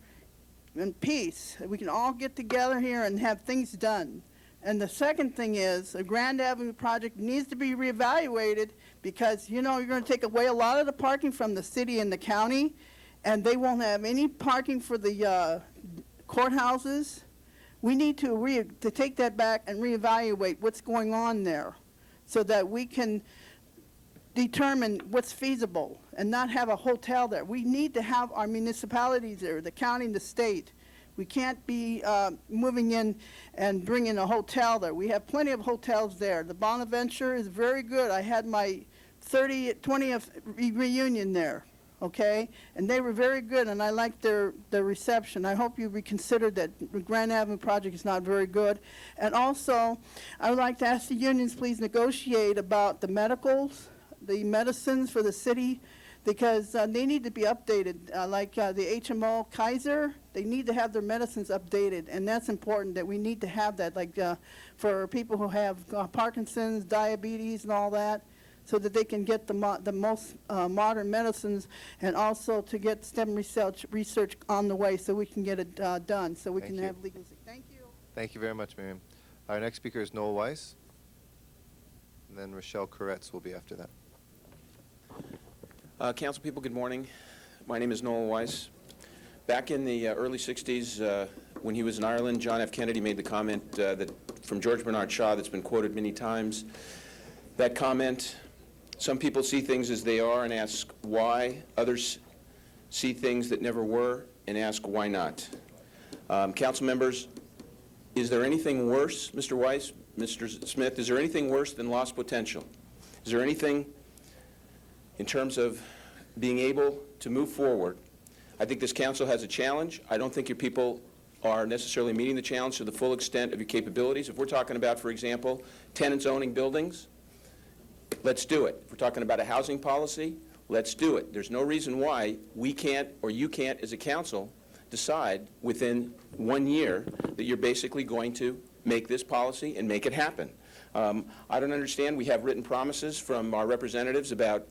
in peace. We can all get together here and have things done. And the second thing is, the Grand Avenue project needs to be reevaluated, because, you know, you're going to take away a lot of the parking from the city and the county, and they won't have any parking for the courthouses. We need to take that back and reevaluate what's going on there, so that we can determine what's feasible and not have a hotel there. We need to have our municipalities there, the county and the state. We can't be moving in and bringing a hotel there. We have plenty of hotels there. The Bonaventure is very good. I had my 20th reunion there, okay? And they were very good, and I liked their reception. I hope you reconsider that the Grand Avenue project is not very good. And also, I would like to ask the unions, please negotiate about the medicines for the city, because they need to be updated, like the HMO Kaiser. They need to have their medicines updated, and that's important, that we need to have that, like for people who have Parkinson's, diabetes, and all that, so that they can get the most modern medicines, and also to get STEM research on the way, so we can get it done, so we can have legalization. Thank you. Thank you very much, Miriam. Our next speaker is Noel Weiss, and then Rochelle Koretz will be after that. Council people, good morning. My name is Noel Weiss. Back in the early 60s, when he was in Ireland, John F. Kennedy made the comment that from George Bernard Shaw that's been quoted many times. That comment, some people see things as they are and ask why. Others see things that never were and ask why not. Council members, is there anything worse, Mr. Weiss, Mr. Smith, is there anything worse than lost potential? Is there anything in terms of being able to move forward? I think this council has a challenge. I don't think your people are necessarily meeting the challenge to the full extent of your capabilities. If we're talking about, for example, tenants owning buildings, let's do it. If we're talking about a housing policy, let's do it. There's no reason why we can't, or you can't as a council, decide within 1 year that you're basically going to make this policy and make it happen. I don't understand. We have written promises from our representatives about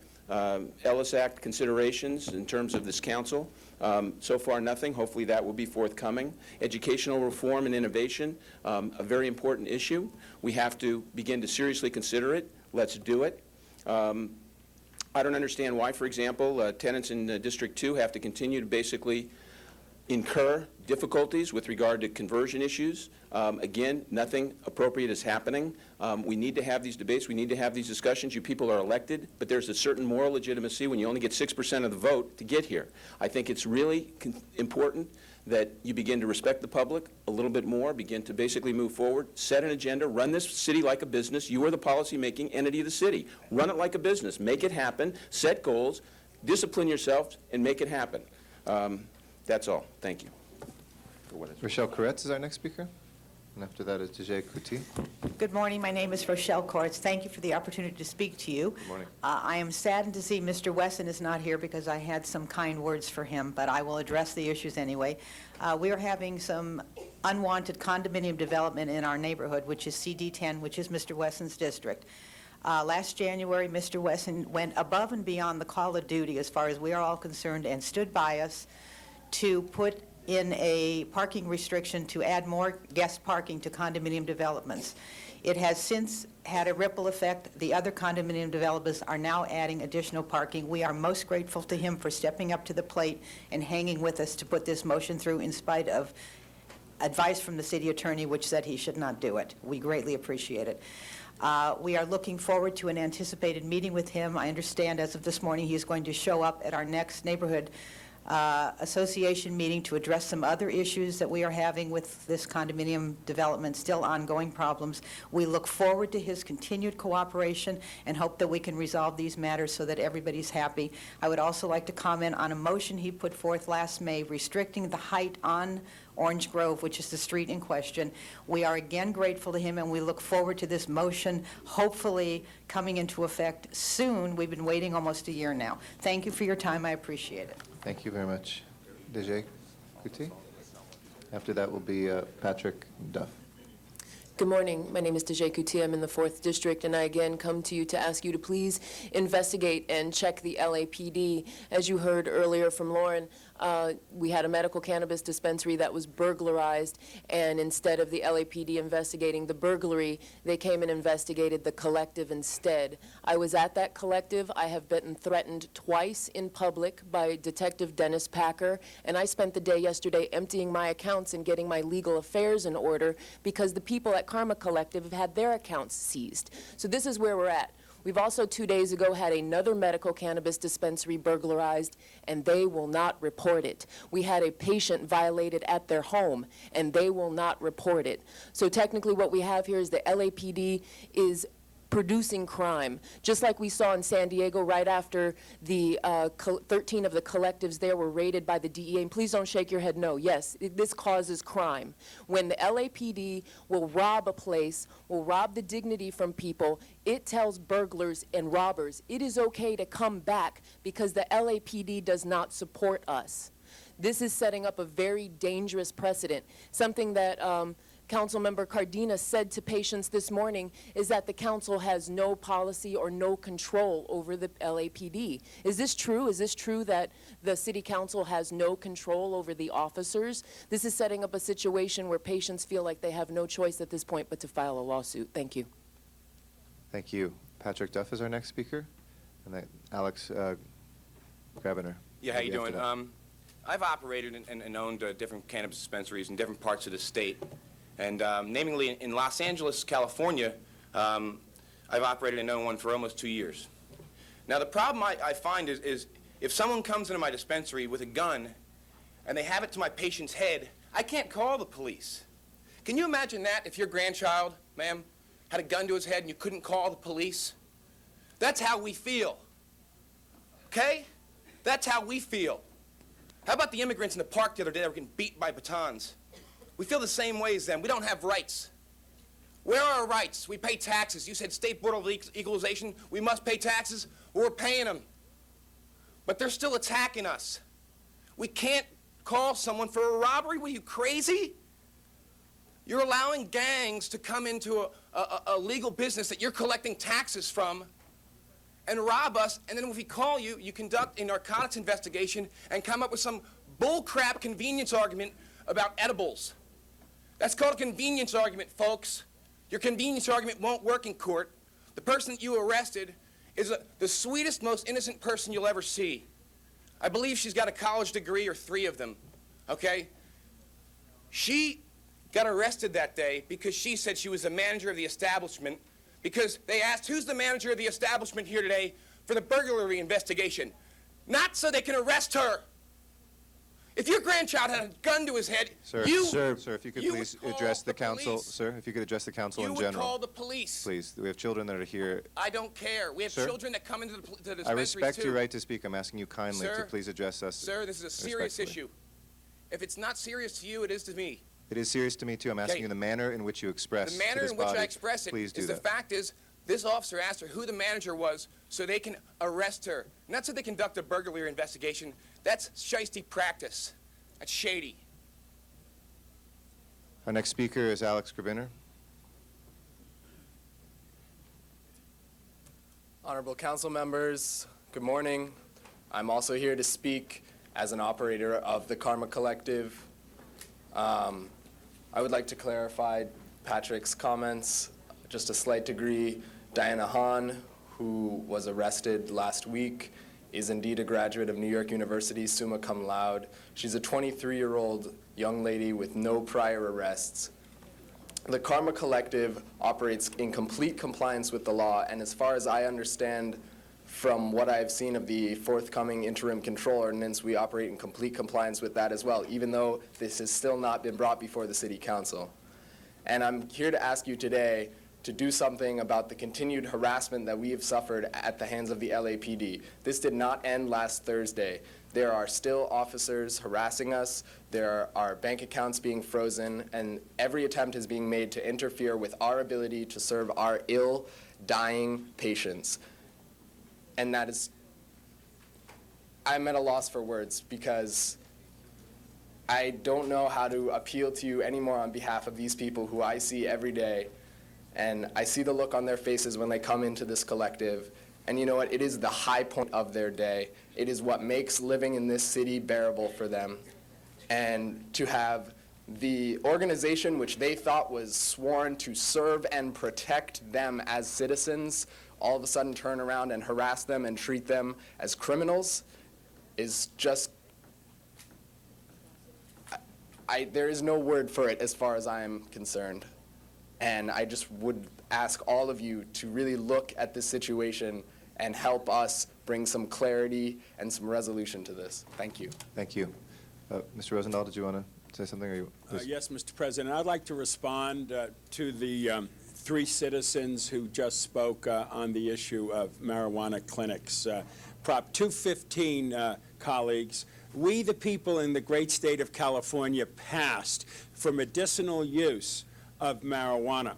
Ellis Act considerations in terms of this council. So far, nothing. Hopefully that will be forthcoming. Educational reform and innovation, a very important issue. We have to begin to seriously consider it. Let's do it. I don't understand why, for example, tenants in District 2 have to continue to basically incur difficulties with regard to conversion issues. Again, nothing appropriate is happening. We need to have these debates. We need to have these discussions. You people are elected, but there's a certain moral legitimacy when you only get 6% of the vote to get here. I think it's really important that you begin to respect the public a little bit more, begin to basically move forward, set an agenda, run this city like a business. You are the policy-making entity of the city. Run it like a business. Make it happen. Set goals. Discipline yourself and make it happen. That's all. Thank you. Rochelle Koretz is our next speaker, and after that is Dijay Kuti. Good morning. My name is Rochelle Koretz. Thank you for the opportunity to speak to you. Good morning. I am saddened to see Mr. Wesson is not here because I had some kind words for him, but I will address the issues anyway. We are having some unwanted condominium development in our neighborhood, which is CD10, which is Mr. Wesson's district. Last January, Mr. Wesson went above and beyond the call of duty as far as we are all concerned and stood by us to put in a parking restriction to add more guest parking to condominium developments. It has since had a ripple effect. The other condominium developers are now adding additional parking. We are most grateful to him for stepping up to the plate and hanging with us to put this motion through in spite of advice from the city attorney which said he should not do it. We greatly appreciate it. We are looking forward to an anticipated meeting with him. I understand as of this morning he is going to show up at our next neighborhood association meeting to address some other issues that we are having with this condominium development, still ongoing problems. We look forward to his continued cooperation and hope that we can resolve these matters so that everybody's happy. I would also like to comment on a motion he put forth last May restricting the height on Orange Grove, which is the street in question. We are again grateful to him, and we look forward to this motion hopefully coming into effect soon. We've been waiting almost a year now. Thank you for your time. I appreciate it. Thank you very much. Dijay Kuti. After that will be Patrick Duff. Good morning. My name is Dijay Kuti. I'm in the 4th District, and I again come to you to ask you to please investigate and check the LAPD. As you heard earlier from Lauren, we had a medical cannabis dispensary that was burglarized, and instead of the LAPD investigating the burglary, they came and investigated the collective instead. I was at that collective. I have been threatened twice in public by Detective Dennis Packer, and I spent the day yesterday emptying my accounts and getting my legal affairs in order because the people at Karma Collective have had their accounts seized. So this is where we're at. We've also 2 days ago had another medical cannabis dispensary burglarized, and they will not report it. We had a patient violated at their home, and they will not report it. So technically what we have here is the LAPD is producing crime, just like we saw in San Diego right after the 13 of the collectives there were raided by the DEA. And please don't shake your head no. Yes, this causes crime. When the LAPD will rob a place, will rob the dignity from people, it tells burglars and robbers it is okay to come back because the LAPD does not support us. This is setting up a very dangerous precedent. Something that Councilmember Cardenas said to patients this morning is that the council has no policy or no control over the LAPD. Is this true? Is this true that the city council has no control over the officers? This is setting up a situation where patients feel like they have no choice at this point but to file a lawsuit. Thank you. Thank you. Patrick Duff is our next speaker, and then Alex Grabiner. Yeah, how you Maybe after doing? that. I've operated and owned different cannabis dispensaries in different parts of the state. And namely, in Los Angeles, California, I've operated and owned one for almost 2 years. Now, the problem I find is if someone comes into my dispensary with a gun and they have it to my patient's head, I can't call the police. Can you imagine that if your grandchild, ma'am, had a gun to his head and you couldn't call the police? That's how we feel. Okay? That's how we feel. How about the immigrants in the park the other day that were getting beat by batons? We feel the same way as them. We don't have rights. Where are our rights? We pay taxes. You said State Board of Equalization, we must pay taxes. Well, we're paying them. But they're still attacking us. We can't call someone for a robbery. What, are you crazy? You're allowing gangs to come into a legal business that you're collecting taxes from and rob us, and then if we call you, you conduct a narcotics investigation and come up with some bullcrap convenience argument about edibles. That's called a convenience argument, folks. Your convenience argument won't work in court. The person that you arrested is the sweetest, most innocent person you'll ever see. I believe she's got a college degree or 3 of them. okay? She got arrested that day because she said she was the manager of the establishment, because they asked, who's the manager of the establishment here today for the burglary investigation? Not so they can arrest her. If your grandchild had a gun to his head, Sir, if you could please address the council. Sir, if you could address the council in you general. would call the police. Please, we have children that are here. I don't care. We have Sir, children that come into the dispensaries I respect too. your right to speak. I'm asking you kindly to Sir, please address us. Sir, this is a serious respectfully. issue. If it's not serious to you, it is to me. It is serious to me, too. I'm asking Okay. you the manner in which you express The manner to this in which body. I express it Please do is the that. fact is, this officer asked her who the manager was so they can arrest her. Not so they conduct a burglary investigation. That's shiesty practice. That's shady. Our next speaker is Alex Grabiner. Honorable council members, good morning. I'm also here to speak as an operator of the Karma Collective. I would like to clarify Patrick's comments just a slight degree. Diana Hahn, who was arrested last week, is indeed a graduate of New York University, summa cum laude. She's a 23-year-old young lady with no prior arrests. The Karma Collective operates in complete compliance with the law, and as far as I understand from what I've seen of the forthcoming interim control ordinance, we operate in complete compliance with that as well, even though this has still not been brought before the City Council. And I'm here to ask you today to do something about the continued harassment that we have suffered at the hands of the LAPD. This did not end last Thursday. There are still officers harassing us, there are bank accounts being frozen, and every attempt is being made to interfere with our ability to serve our ill, dying patients. And that is, I'm at a loss for words because I don't know how to appeal to you anymore on behalf of these people who I see every day. And I see the look on their faces when they come into this collective. And you know what? It is the high point of their day. It is what makes living in this city bearable for them. And to have the organization which they thought was sworn to serve and protect them as citizens all of a sudden turn around and harass them and treat them as criminals is just, there is no word for it as far as I am concerned. And I just would ask all of you to really look at this situation and help us bring some clarity and some resolution to this. Thank you. Thank you. Mr. Rosendahl, did you want to say something? Or you, Yes, Mr. President. I'd like to respond to the three citizens who just spoke on the issue of marijuana clinics. Prop 215, colleagues, we the people in the great state of California passed for medicinal use of marijuana.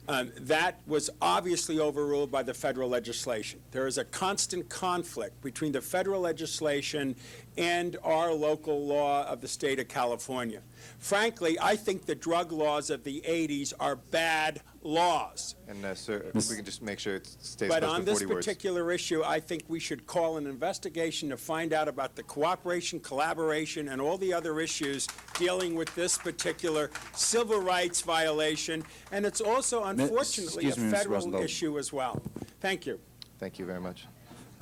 That was obviously overruled by the federal legislation. There is a constant conflict between the federal legislation and our local law of the state of California. Frankly, I think the drug laws of the 80s are bad laws. And sir, if we can just make sure it stays But close on to this 40 words. particular issue, I think we should call an investigation to find out about the cooperation, collaboration, and all the other issues dealing with this particular civil rights violation. And it's also, unfortunately, Excuse me, a Mr. federal Rosendahl. issue as well. Thank you. Thank you very much.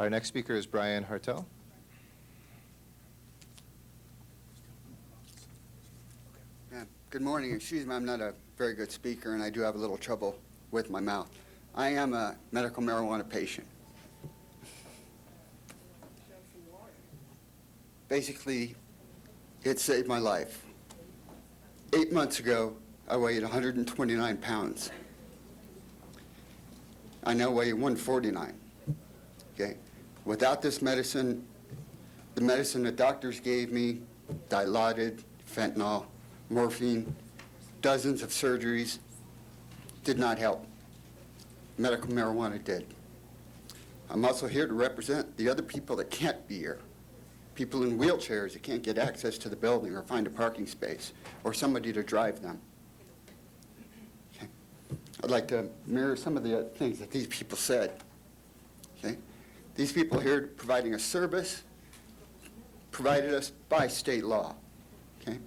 Our next speaker is Brian Hartel. Good morning. Excuse me, I'm not a very good speaker, and I do have a little trouble with my mouth. I am a medical marijuana patient. Basically, it saved my life. 8 months ago, I weighed 129 pounds. I now weigh 149. Okay? Without this medicine, the medicine the doctors gave me, Dilaudid, fentanyl, morphine, dozens of surgeries, did not help. Medical marijuana did. I'm also here to represent the other people that can't be here. People in wheelchairs that can't get access to the building or find a parking space or somebody to drive them. Okay. I'd like to mirror some of the things that these people said. Okay. These people here providing a service provided us by state law. Okay.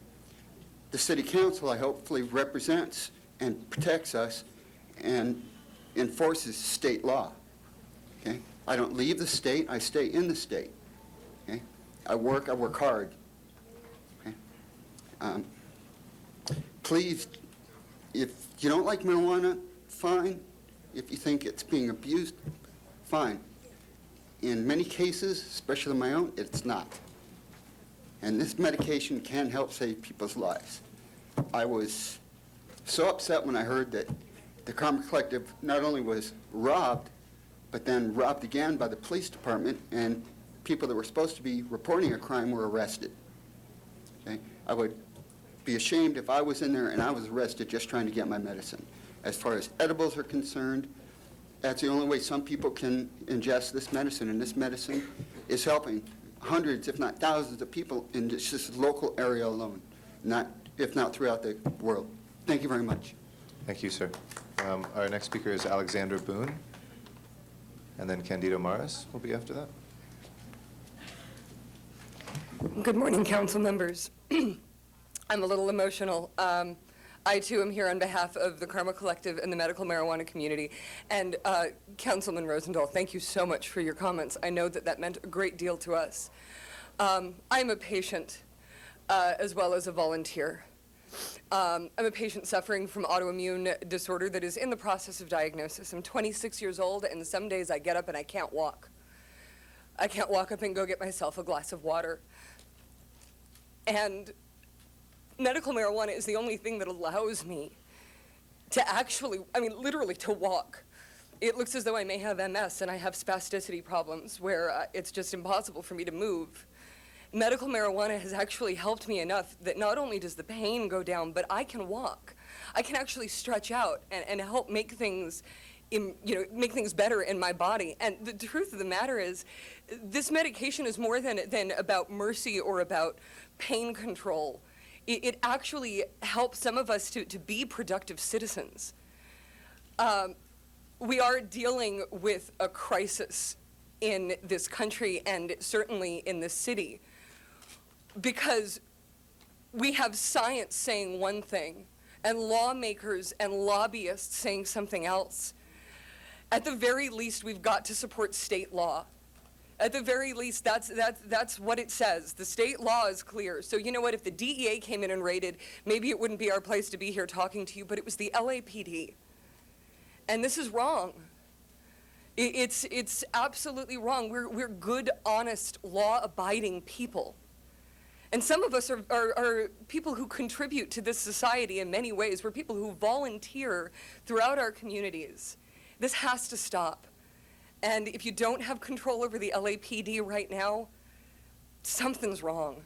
The City Council, I hopefully represents and protects us and enforces state law. Okay? I don't leave the state, I stay in the state. Okay? I work hard. Okay? Please, if you don't like marijuana, fine. If you think it's being abused, fine. In many cases, especially my own, it's not. And this medication can help save people's lives. I was so upset when I heard that the Karma Collective not only was robbed, but then robbed again by the police department, and people that were supposed to be reporting a crime were arrested. Okay? I would be ashamed if I was in there and I was arrested just trying to get my medicine. As far as edibles are concerned, that's the only way some people can ingest this medicine, and this medicine is helping hundreds, if not thousands, of people in just this local area alone, if not throughout the world. Thank you very much. Thank you, sir. Our next speaker is Alexandra Boone, and then Candido Maras will be after that. Good morning, council members. I'm a little emotional. I, too, am here on behalf of the Karma Collective and the medical marijuana community. And Councilman Rosendahl, thank you so much for your comments. I know that that meant a great deal to us. I'm a patient as well as a volunteer. I'm a patient suffering from autoimmune disorder that is in the process of diagnosis. I'm 26 years old, and some days I get up and I can't walk. I can't walk up and go get myself a glass of water. And medical marijuana is the only thing that allows me to actually, literally to walk. It looks as though I may have MS and I have spasticity problems where it's just impossible for me to move. Medical marijuana has actually helped me enough that not only does the pain go down, but I can walk. I can actually stretch out and help make things make things better in my body. And the truth of the matter is, this medication is more than about mercy or about pain control. It actually helps some of us to be productive citizens. We are dealing with a crisis in this country and certainly in this city because we have science saying one thing and lawmakers and lobbyists saying something else. At the very least, we've got to support state law. At the very least, that's what it says. The state law is clear. So you know what? If the DEA came in and raided, maybe it wouldn't be our place to be here talking to you, but it was the LAPD. And this is wrong. It's absolutely wrong. We're good, honest, law-abiding people. And some of us are people who contribute to this society in many ways. We're people who volunteer throughout our communities. This has to stop. And if you don't have control over the LAPD right now, something's wrong.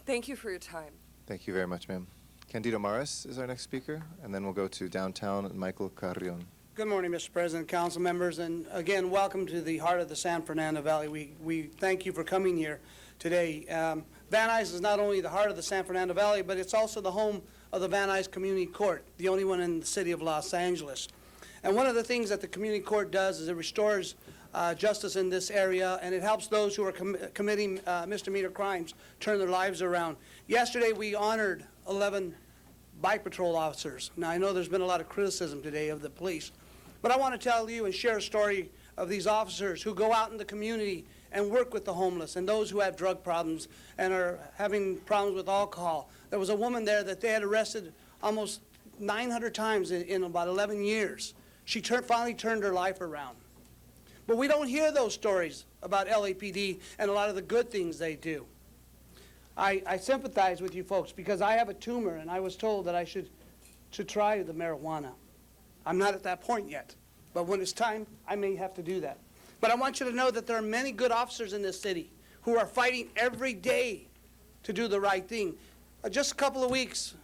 Thank you for your time. Thank you very much, ma'am. Candido Maras is our next speaker, and then we'll go to downtown and Michael Carrion. Good morning, Mr. President, council members, and again, welcome to the heart of the San Fernando Valley. We thank you for coming here today. Van Nuys is not only the heart of the San Fernando Valley, but it's also the home of the Van Nuys Community Court, the only one in the city of Los Angeles. And one of the things that the community court does is it restores justice in this area, and it helps those who are committing misdemeanor crimes turn their lives around. Yesterday, we honored 11 bike patrol officers. Now, I know there's been a lot of criticism today of the police, but I want to tell you and share a story of these officers who go out in the community and work with the homeless and those who have drug problems and are having problems with alcohol. There was a woman there that they had arrested almost 900 times in about 11 years. She finally turned her life around. But we don't hear those stories about LAPD and a lot of the good things they do. I sympathize with you folks because I have a tumor and I was told that I should try the marijuana. I'm not at that point yet, but when it's time, I may have to do that. But I want you to know that there are many good officers in this city who are fighting every day to do the right thing. Just a couple of weeks,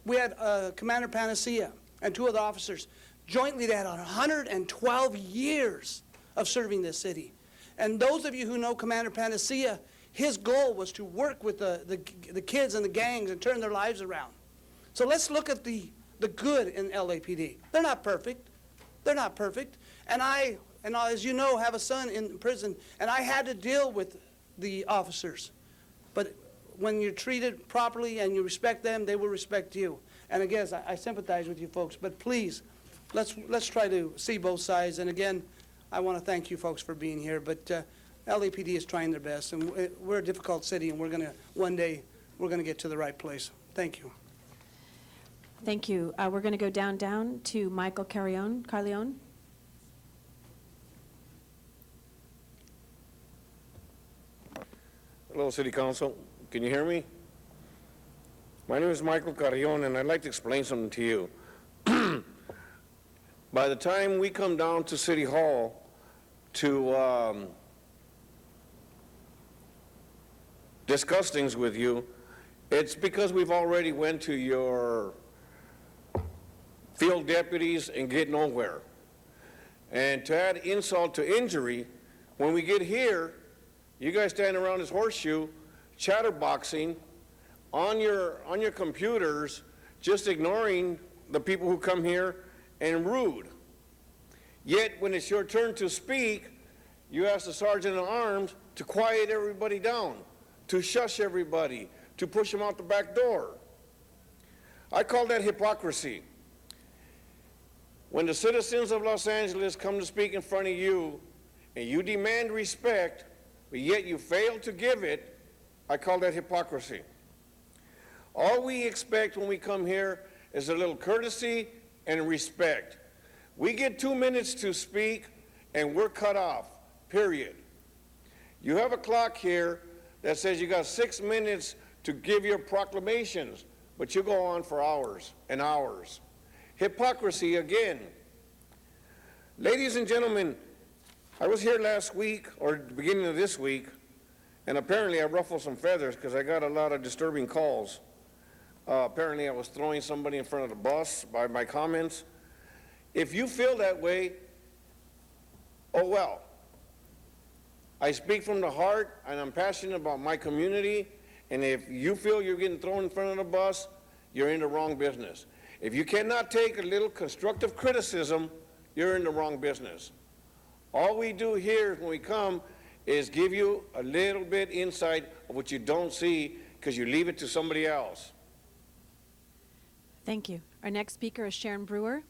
we had Commander Panacea and two other officers. Jointly, they had 112 years of serving this city. And those of you who know Commander Panacea, his goal was to work with the kids and the gangs and turn their lives around. So let's look at the good in LAPD. They're not perfect. They're not perfect. And I, as you know, have a son in prison, and I had to deal with the officers. But when you're treated properly and you respect them, they will respect you. And again, I sympathize with you folks, but please, let's try to see both sides. And again, I want to thank you folks for being here, but LAPD is trying their best, and we're a difficult city, and we're going to one day we're going to get to the right place. Thank you. Thank you. We're going to go down to Michael Carleone. Hello, City Council. Can you hear me? My name is Michael Carrion, and I'd like to explain something to you. By the time we come down to City Hall to discuss things with you, it's because we've already went to your field deputies and get nowhere. And to add insult to injury, when we get here, you guys stand around this horseshoe, chatterboxing on your computers, just ignoring the people who come here and rude. Yet when it's your turn to speak, you ask the sergeant at arms to quiet everybody down, to shush everybody, to push them out the back door. I call that hypocrisy. When the citizens of Los Angeles come to speak in front of you and you demand respect, but yet you fail to give it, I call that hypocrisy. All we expect when we come here is a little courtesy and respect. We get 2 minutes to speak and we're cut off, period. You have a clock here that says you got 6 minutes to give your proclamations, but you go on for hours and hours. Hypocrisy again. Ladies and gentlemen, I was here last week, or the beginning of this week, and apparently I ruffled some feathers because I got a lot of disturbing calls. Apparently I was throwing somebody in front of the bus by my comments. If you feel that way, oh well. I speak from the heart, and I'm passionate about my community, and if you feel you're getting thrown in front of the bus, you're in the wrong business. If you cannot take a little constructive criticism, you're in the wrong business. All we do here when we come is give you a little bit insight of what you don't see because you leave it to somebody else. Thank you. Our next speaker is Sharon Brewer.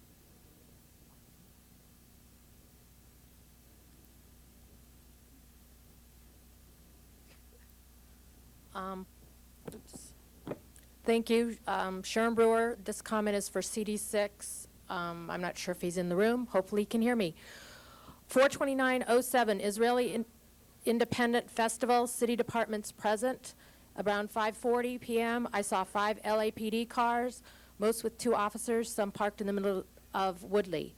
Thank you. Sharon Brewer, this comment is for CD6. I'm not sure if he's in the room. Hopefully he can hear me. 42907, Israeli Independent Festival, city departments present. Around 5:40 p.m., I saw 5 LAPD cars, most with 2 officers, some parked in the middle of Woodley.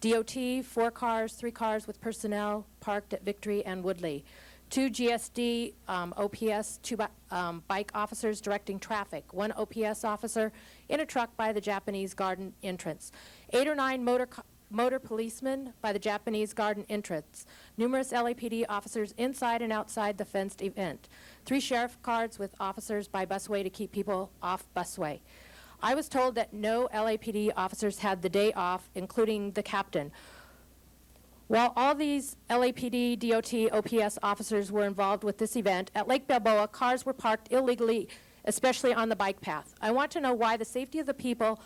DOT, 4 cars, 3 cars with personnel parked at Victory and Woodley. 2 GSD, OPS, 2 bike officers directing traffic. 1 OPS officer in a truck by the Japanese garden entrance. 8 or 9 motor policemen by the Japanese garden entrance. Numerous LAPD officers inside and outside the fenced event. 3 sheriff cars with officers by busway to keep people off busway. I was told that no LAPD officers had the day off, including the captain. While all these LAPD, DOT, OPS officers were involved with this event, at Lake Balboa, cars were parked illegally, especially on the bike path. I want to know why the safety of the people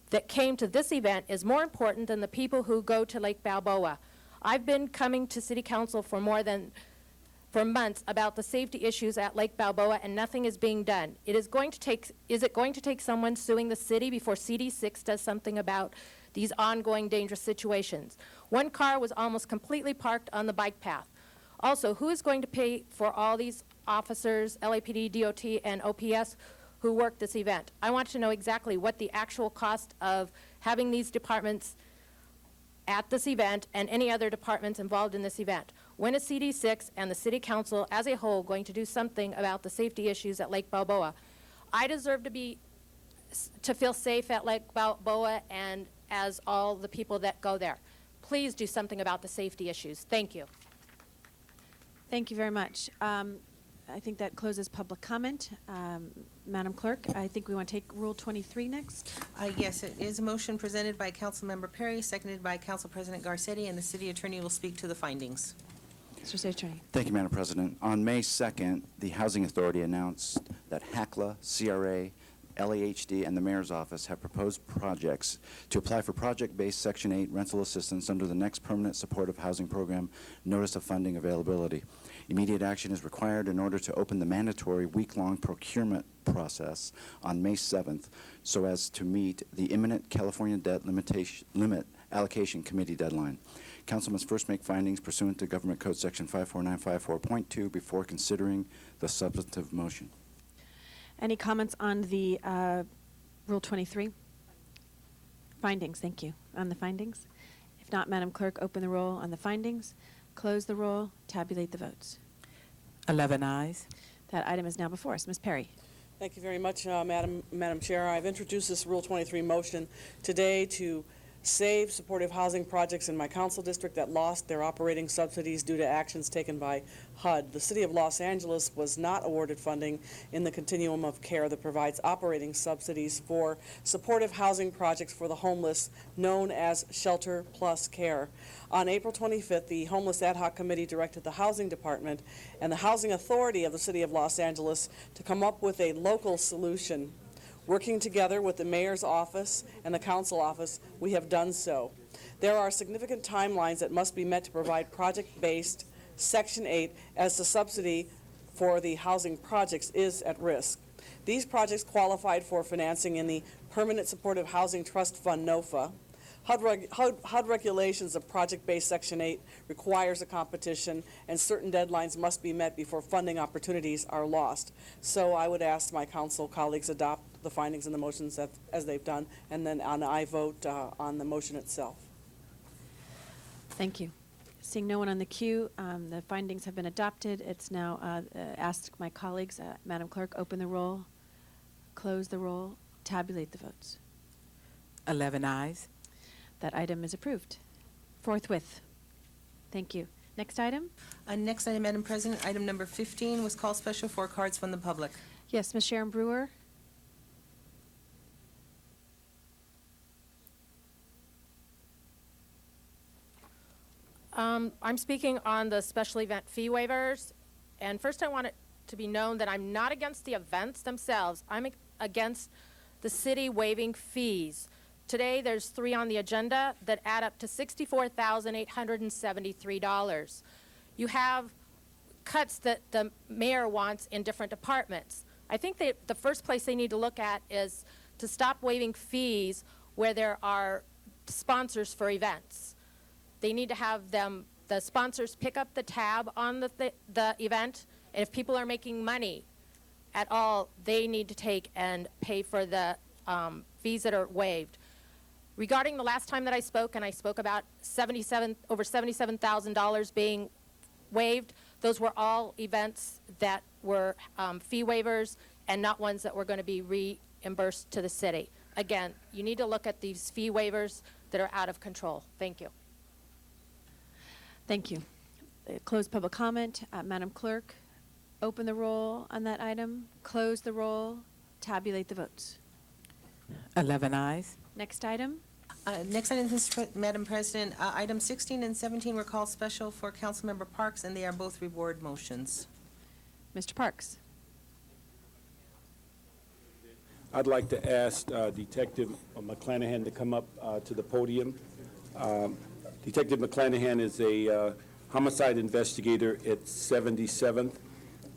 that came to this event is more important than the people who go to Lake Balboa. I've been coming to City Council for months about the safety issues at Lake Balboa, and nothing is being done. Is it going to take someone suing the city before CD6 does something about these ongoing dangerous situations? 1 car was almost completely parked on the bike path. Also, who is going to pay for all these officers, LAPD, DOT, and OPS who work this event? I want to know exactly what the actual cost of having these departments at this event and any other departments involved in this event. When is CD6 and the City Council as a whole going to do something about the safety issues at Lake Balboa? I deserve to feel safe at Lake Balboa, and as all the people that go there. Please do something about the safety issues. Thank you. Thank you very much. I think that closes public comment. Madam Clerk, I think we want to take Rule 23 next. Yes, it is a motion presented by Councilmember Perry, seconded by Council President Garcetti, and the City Attorney will speak to the findings. Mr. City Attorney. Thank you, Madam President. On May 2nd, the Housing Authority announced that HACLA, CRA, LAHD, and the Mayor's Office have proposed projects to apply for project-based Section 8 rental assistance under the next Permanent Supportive Housing Program Notice of Funding Availability. Immediate action is required in order to open the mandatory week-long procurement process on May 7th so as to meet the imminent California Debt Limit Allocation Committee deadline. Council must first make findings pursuant to Government Code Section 54954.2 before considering the substantive motion. Any comments on the Rule 23? Findings, thank you. On the findings? If not, Madam Clerk, open the roll on the findings, close the roll, tabulate the votes. 11 ayes. That item is now before us. Ms. Perry. Thank you very much, Madam Chair. I've introduced this Rule 23 motion today to save supportive housing projects in my council district that lost their operating subsidies due to actions taken by HUD. The City of Los Angeles was not awarded funding in the continuum of care that provides operating subsidies for supportive housing projects for the homeless, known as Shelter Plus Care. On April 25th, the Homeless Ad Hoc Committee directed the Housing Department and the Housing Authority of the City of Los Angeles to come up with a local solution. Working together with the Mayor's Office and the Council Office, we have done so. There are significant timelines that must be met to provide project-based Section 8 as the subsidy for the housing projects is at risk. These projects qualified for financing in the Permanent Supportive Housing Trust Fund, NOFA. HUD regulations of project-based Section 8 requires a competition, and certain deadlines must be met before funding opportunities are lost. So I would ask my council colleagues adopt the findings and the motions as they've done, and then I vote on the motion itself. Thank you. Seeing no one on the queue, the findings have been adopted. It's now ask my colleagues, Madam Clerk, open the roll, close the roll, tabulate the votes. 11 ayes. That item is approved forthwith. Thank you. Next item? Next item, Madam President, item number 15 was called special for cards from the public. Yes, Ms. Sharon Brewer. I'm speaking on the special event fee waivers. And first I want it to be known that I'm not against the events themselves. I'm against the city waiving fees. Today, there's 3 on the agenda that add up to $64,873. You have cuts that the mayor wants in different departments. I think that the first place they need to look at is to stop waiving fees where there are sponsors for events. They need to have the sponsors pick up the tab on the event, and if people are making money at all, they need to take and pay for the fees that are waived. Regarding the last time that I spoke, and I spoke about over $77,000 being waived, those were all events that were fee waivers and not ones that were going to be reimbursed to the city. Again, you need to look at these fee waivers that are out of control. Thank you. Thank you. Close public comment. Madam Clerk, open the roll on that item, close the roll, tabulate the votes. 11 ayes. Next item? Next item, Madam President, items 16 and 17 were called special for Councilmember Parks, and they are both reward motions. Mr. Parks. I'd like to ask Detective McClanahan to come up to the podium. Detective McClanahan is a homicide investigator at 77th,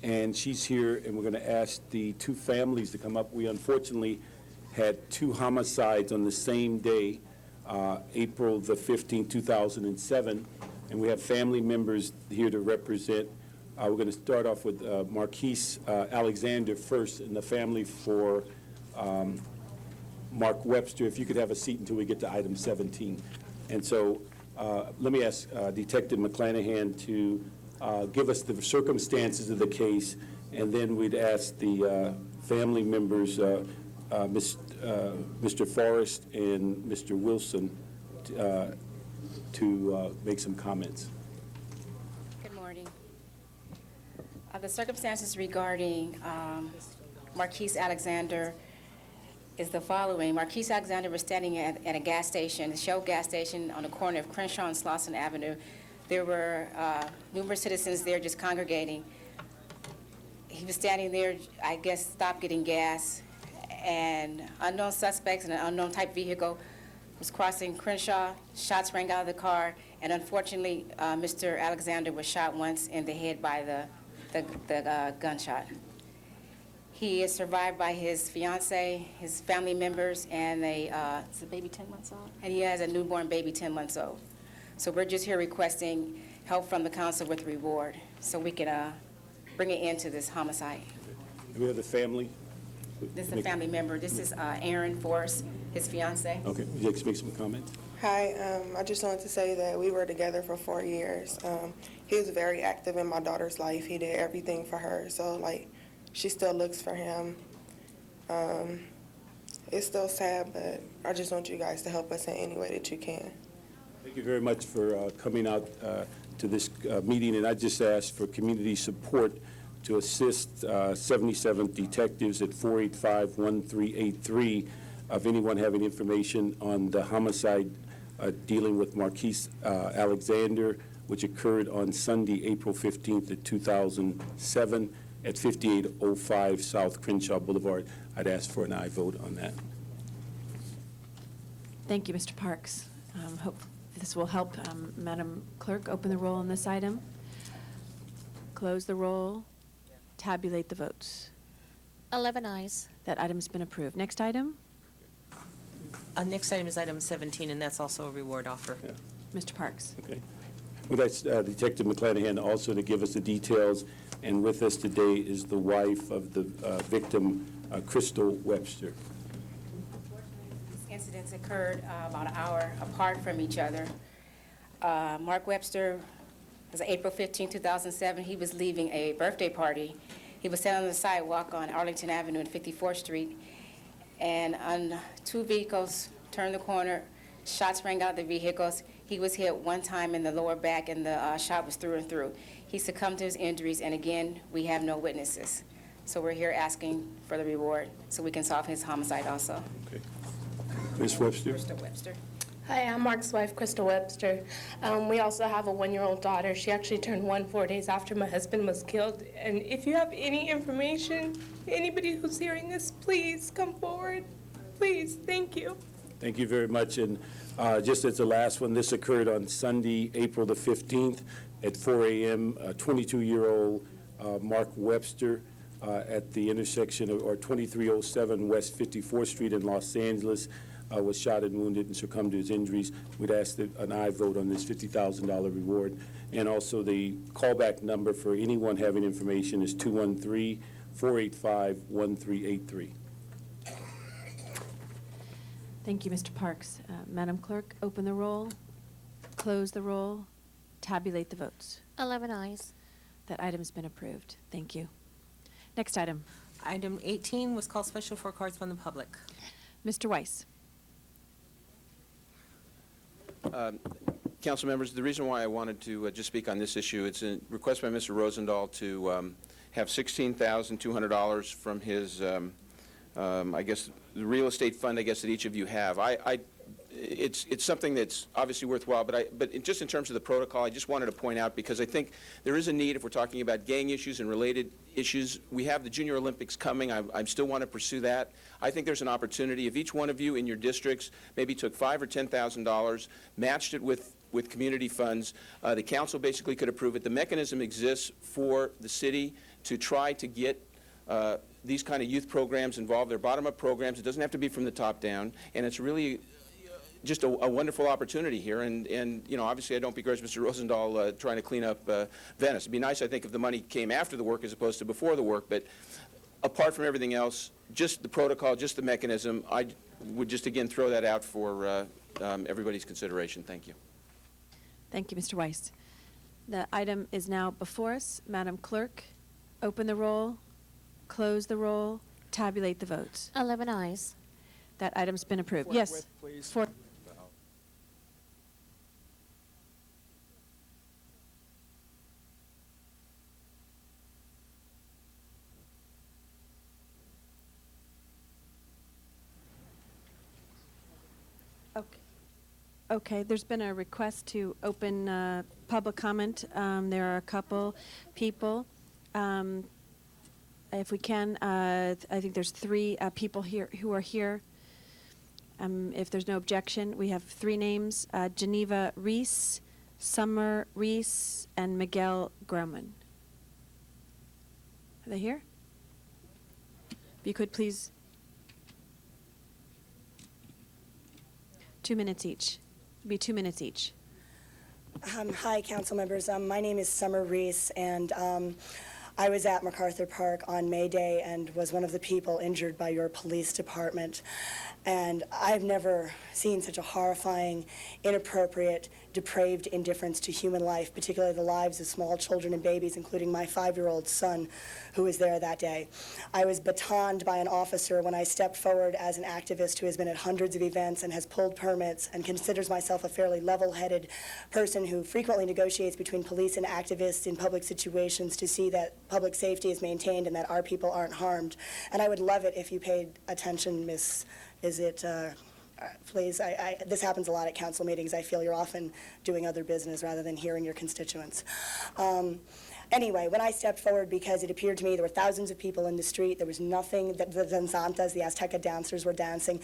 and she's here, and we're going to ask the 2 families to come up. We unfortunately had 2 homicides on the same day, April the 15th, 2007, and we have family members here to represent. We're going to start off with Marquise Alexander first, and the family for Mark Webster. If you could have a seat until we get to item 17. And so let me ask Detective McClanahan to give us the circumstances of the case, and then we'd ask the family members, Mr. Forrest and Mr. Wilson, to make some comments. Good morning. The circumstances regarding Marquise Alexander is the following. Marquise Alexander was standing at a gas station, a Shell gas station on the corner of Crenshaw and Slauson Avenue. There were numerous citizens there just congregating. He was standing there, I guess, stopped getting gas, and unknown suspects in an unknown type vehicle was crossing Crenshaw. Shots rang out of the car, and unfortunately, Mr. Alexander was shot once in the head by the gunshot. He is survived by his fiance, his family members, and is a baby 10 months old? And he has a newborn baby 10 months old. So we're just here requesting help from the council with reward, so we can bring an end to this homicide. We have the family. This is a family member. This is Aaron Forrest, his fiance. Okay, would you like to make some comments? Hi, I just wanted to say that we were together for 4 years. He was very active in my daughter's life. He did everything for her, so like, she still looks for him. It's still sad, but I just want you guys to help us in any way that you can. Thank you very much for coming out to this meeting, and I just ask for community support to assist 77th detectives at 485-1383 of anyone having information on the homicide dealing with Marquise Alexander, which occurred on Sunday, April 15th of 2007 at 5805 South Crenshaw Boulevard. I'd ask for an aye vote on that. Thank you, Mr. Parks. Hope this will help. Madam Clerk, open the roll on this item. Close the roll. Tabulate the votes. 11 ayes. That item's been approved. Next item, Next item is item 17, and that's also a reward offer. Mr. Parks. Okay. We'd like Detective McClanahan also to give us the details, and with us today is the wife of the victim, Crystal Webster. These incidents occurred about an hour apart from each other. Mark Webster was April 15, 2007. He was leaving a birthday party. He was standing on the sidewalk on Arlington Avenue and 54th Street, and two vehicles turned the corner. Shots rang out of the vehicles. He was hit one time in the lower back, and the shot was through and through. He succumbed to his injuries, and again, we have no witnesses. So we're here asking for the reward so we can solve his homicide also. Okay. Ms. Webster? Crystal Webster. Hi, I'm Mark's wife, Crystal Webster. We also have a 1-year-old daughter. She actually turned 1 4 days after my husband was killed. And if you have any information, anybody who's hearing this, please come forward. Please, thank you. Thank you very much. And just as the last one, this occurred on Sunday, April the 15th at 4 a.m. 22-year-old Mark Webster at the intersection of 2307 West 54th Street in Los Angeles was shot and wounded and succumbed to his injuries. We'd ask that an aye vote on this $50,000 reward. And also the callback number for anyone having information is 213-485-1383. Thank you, Mr. Parks. Madam Clerk, open the roll, close the roll, tabulate the votes. 11 ayes. That item's been approved. Thank you. Next item. Item 18 was called special for cards from the public. Mr. Weiss. Council members, the reason why I wanted to just speak on this issue, it's a request by Mr. Rosendahl to have $16,200 from his, I guess, the real estate fund, I guess, that each of you have. It's something that's obviously worthwhile, but just in terms of the protocol, I just wanted to point out, because I think there is a need, if we're talking about gang issues and related issues. We have the Junior Olympics coming. I still want to pursue that. I think there's an opportunity if each one of you in your districts maybe took $5,000 or $10,000, matched it with community funds. The council basically could approve it. The mechanism exists for the city to try to get these kind of youth programs involved. They're bottom-up programs. It doesn't have to be from the top down, and it's really just a wonderful opportunity here. And you know, obviously I don't begrudge Mr. Rosendahl trying to clean up Venice. It'd be nice, I think, if the money came after the work as opposed to before the work, but apart from everything else, just the protocol, just the mechanism, I would just again throw that out for everybody's consideration. Thank you. Thank you, Mr. Weiss. The item is now before us. Madam Clerk, open the roll, close the roll, tabulate the votes. 11 ayes. That item's been approved. Yes. For Okay, there's been a request to open public comment. There are a couple people. if we can, I think there's three people here who are here. If there's no objection, we have three names, Geneva Reese, Summer Reese, and Miguel Groman. Are they here? If you could please. 2 minutes each. It'll be 2 minutes each. Hi, council members. My name is Summer Reese, and I was at MacArthur Park on May Day and was one of the people injured by your police department. And I've never seen such a horrifying, inappropriate, depraved indifference to human life, particularly the lives of small children and babies, including my 5-year-old son who was there that day. I was batoned by an officer when I stepped forward as an activist who has been at hundreds of events and has pulled permits and considers myself a fairly level-headed person who frequently negotiates between police and activists in public situations to see that public safety is maintained and that our people aren't harmed. And I would love it if you paid attention, Miss, please, this happens a lot at council meetings. I feel you're often doing other business rather than hearing your constituents. Anyway, when I stepped forward, because it appeared to me there were thousands of people in the street, there was nothing, the danzantas, the Azteca dancers were dancing,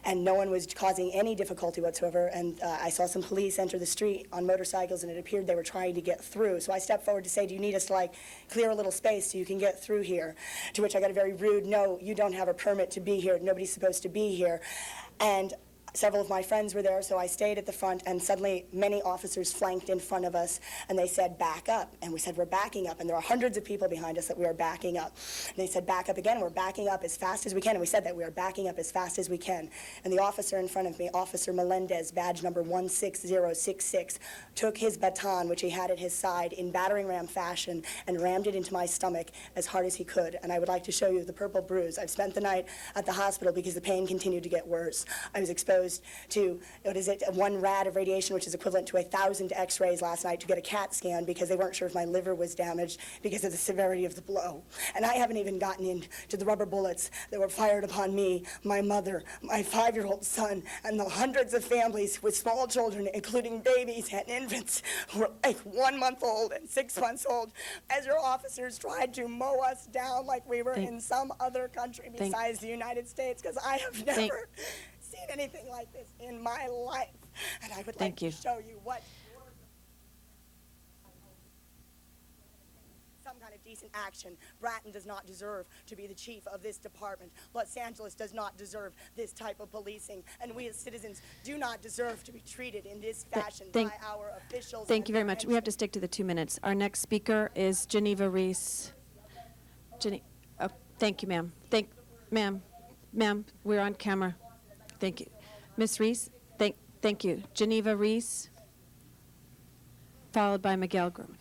and no one was causing any difficulty whatsoever, and I saw some police enter the street on motorcycles, and it appeared they were trying to get through. So I stepped forward to say, do you need us to, like, clear a little space so you can get through here? To which I got a very rude, no, you don't have a permit to be here, nobody's supposed to be here. And several of my friends were there, so I stayed at the front, and suddenly many officers flanked in front of us, and they said, back up. And we said, we're backing up. And there are hundreds of people behind us that we are backing up. And they said, back up again. We're backing up as fast as we can. And we said that we are backing up as fast as we can. And the officer in front of me, Officer Melendez, badge number 16066, took his baton, which he had at his side, in battering ram fashion, and rammed it into my stomach as hard as he could. And I would like to show you the purple bruise. I've spent the night at the hospital because the pain continued to get worse. I was exposed to, 1 rad of radiation, which is equivalent to 1,000 x-rays last night, to get a CAT scan because they weren't sure if my liver was damaged because of the severity of the blow. And I haven't even gotten into the rubber bullets that were fired upon me, my mother, my 5-year-old son, and the hundreds of families with small children, including babies and infants who were like 1 month old and 6 months old, as your officers tried to mow us down like we were in some other country besides the United States, because I have never seen anything like this in my life, and I would like to show you what some kind of decent action. Bratton does not deserve to be the chief of this department. Los Angeles does not deserve this type of policing, and we as citizens do not deserve to be treated in this fashion by our officials. Thank you very much. We have to stick to the 2 minutes. Our next speaker is Geneva Reese. Thank you, ma'am. Ma'am, we're on camera. Thank you. Ms. Reese, thank you. Geneva Reese, followed by Miguel Groman.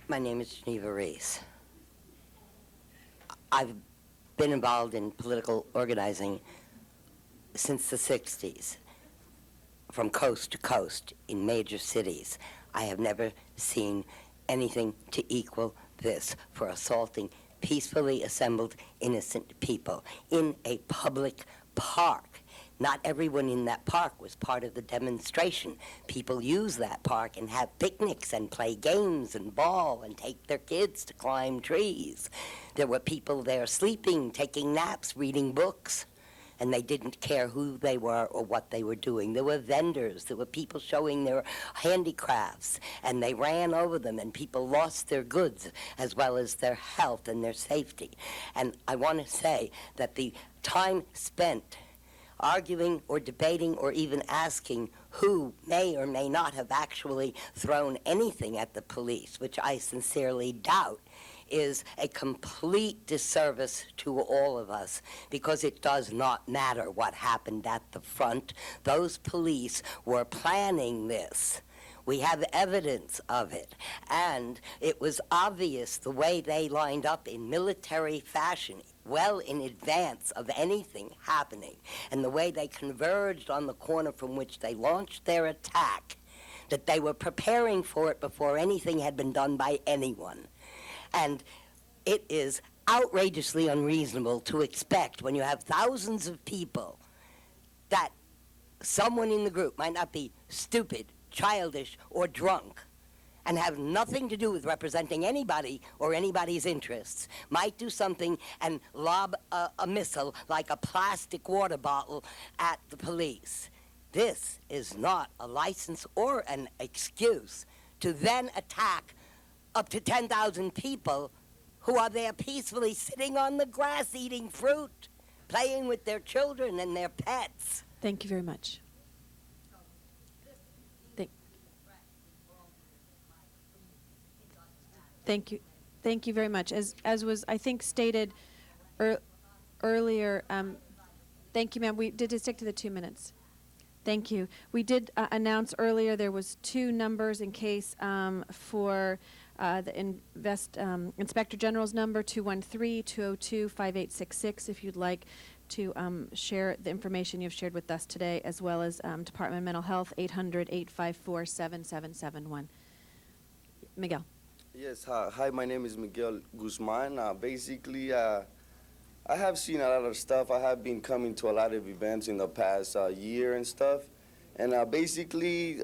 My name is Geneva Reese. I've been involved in political organizing since the 60s, from coast to coast in major cities. I have never seen anything to equal this for assaulting peacefully assembled innocent people in a public park. Not everyone in that park was part of the demonstration. People use that park and have picnics and play games and ball and take their kids to climb trees. There were people there sleeping, taking naps, reading books, and they didn't care who they were or what they were doing. There were vendors, there were people showing their handicrafts, and they ran over them, and people lost their goods as well as their health and their safety. And I want to say that the time spent arguing or debating or even asking who may or may not have actually thrown anything at the police, which I sincerely doubt, is a complete disservice to all of us, because it does not matter what happened at the front. Those police were planning this. We have evidence of it, and it was obvious the way they lined up in military fashion, well in advance of anything happening, and the way they converged on the corner from which they launched their attack, that they were preparing for it before anything had been done by anyone. And it is outrageously unreasonable to expect, when you have thousands of people, that someone in the group might not be stupid, childish, or drunk, and have nothing to do with representing anybody or anybody's interests, might do something and lob a missile like a plastic water bottle at the police. This is not a license or an excuse to then attack up to 10,000 people who are there peacefully sitting on the grass eating fruit, playing with their children and their pets. Thank you very much. Thank you. Thank you very much. As was, I think, stated earlier, thank you, ma'am. We did stick to the 2 minutes. Thank you. We did announce earlier there was 2 numbers in case for the Inspector General's number, 213-202-5866, if you'd like to share the information you've shared with us today, as well as Department of Mental Health, 800-854-7771. Miguel. Yes, hi, my name is Miguel Guzman. Basically, I have seen a lot of stuff. I have been coming to a lot of events in the past year and stuff. And basically,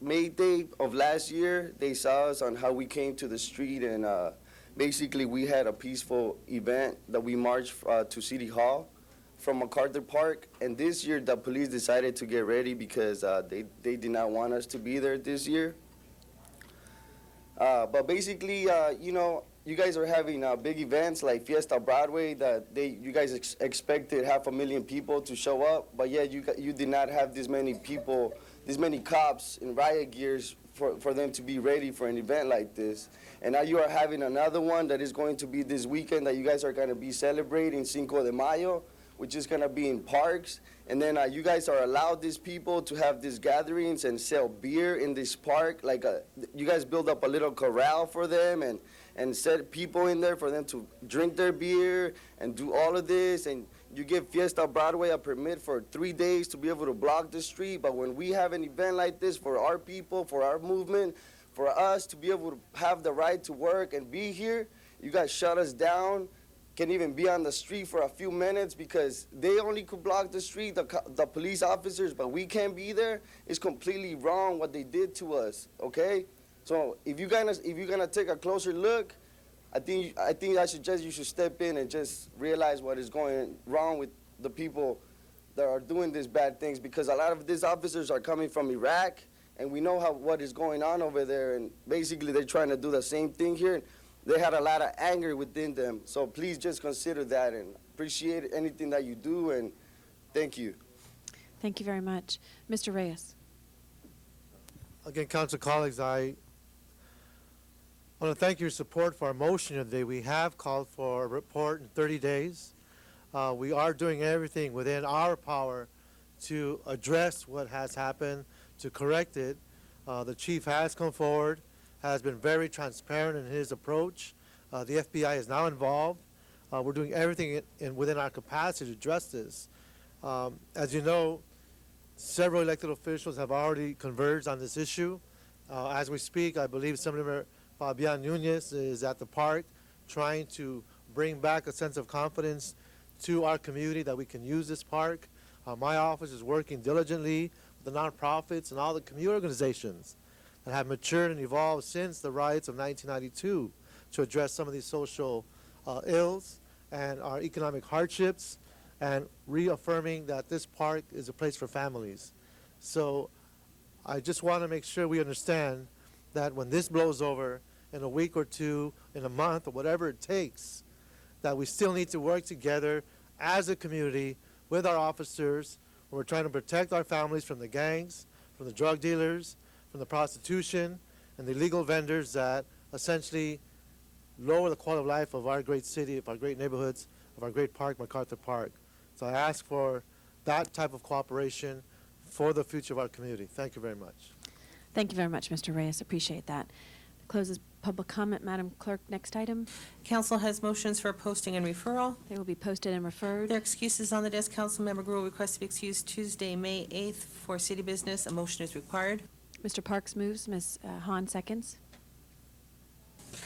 May Day of last year, they saw us on how we came to the street, and basically we had a peaceful event that we marched to City Hall from MacArthur Park. And this year, the police decided to get ready because they did not want us to be there this year. But basically, you know, you guys are having big events like Fiesta Broadway that you guys expected 500,000 people to show up, but yet you did not have this many people, this many cops in riot gears for them to be ready for an event like this. And now you are having another one that is going to be this weekend that you guys are going to be celebrating Cinco de Mayo, which is going to be in parks. And then you guys are allowed these people to have these gatherings and sell beer in this park. Like you guys build up a little corral for them and set people in there for them to drink their beer and do all of this. And you give Fiesta Broadway a permit for 3 days to be able to block the street. But when we have an event like this for our people, for our movement, for us to be able to have the right to work and be here, you guys shut us down. Can even be on the street for a few minutes because they only could block the street, the police officers, but we can't be there. It's completely wrong what they did to us, okay? So if you're gonna take a closer look, I think I suggest you should step in and just realize what is going wrong with the people that are doing these bad things, because a lot of these officers are coming from Iraq, and we know what is going on over there, and basically they're trying to do the same thing here. They had a lot of anger within them. So please just consider that and appreciate anything that you do, and thank you. Thank you very much. Mr. Reyes. Again, council colleagues, I want to thank your support for our motion today. We have called for a report in 30 days. We are doing everything within our power to address what has happened, to correct it. The chief has come forward, has been very transparent in his approach. The FBI is now involved. We're doing everything within our capacity to address this. As you know, several elected officials have already converged on this issue. As we speak, I believe Assemblyman Fabian Nunez is at the park trying to bring back a sense of confidence to our community that we can use this park. My office is working diligently with the nonprofits and all the community organizations that have matured and evolved since the riots of 1992 to address some of these social ills and our economic hardships, and reaffirming that this park is a place for families. So I just want to make sure we understand that when this blows over in a week or two, in a month, or whatever it takes, that we still need to work together as a community with our officers. We're trying to protect our families from the gangs, from the drug dealers, from the prostitution, and the illegal vendors that essentially lower the quality of life of our great city, of our great neighborhoods, of our great park, MacArthur Park. So I ask for that type of cooperation for the future of our community. Thank you very much. Thank you very much, Mr. Reyes. Appreciate that. Closes public comment. Madam Clerk, next item. Council has motions for posting and referral. They will be posted and referred. There are excuses on the desk. Councilmember Grue requests to be excused Tuesday, May 8th for city business. A motion is required. Mr. Parks moves. Ms. Hahn seconds.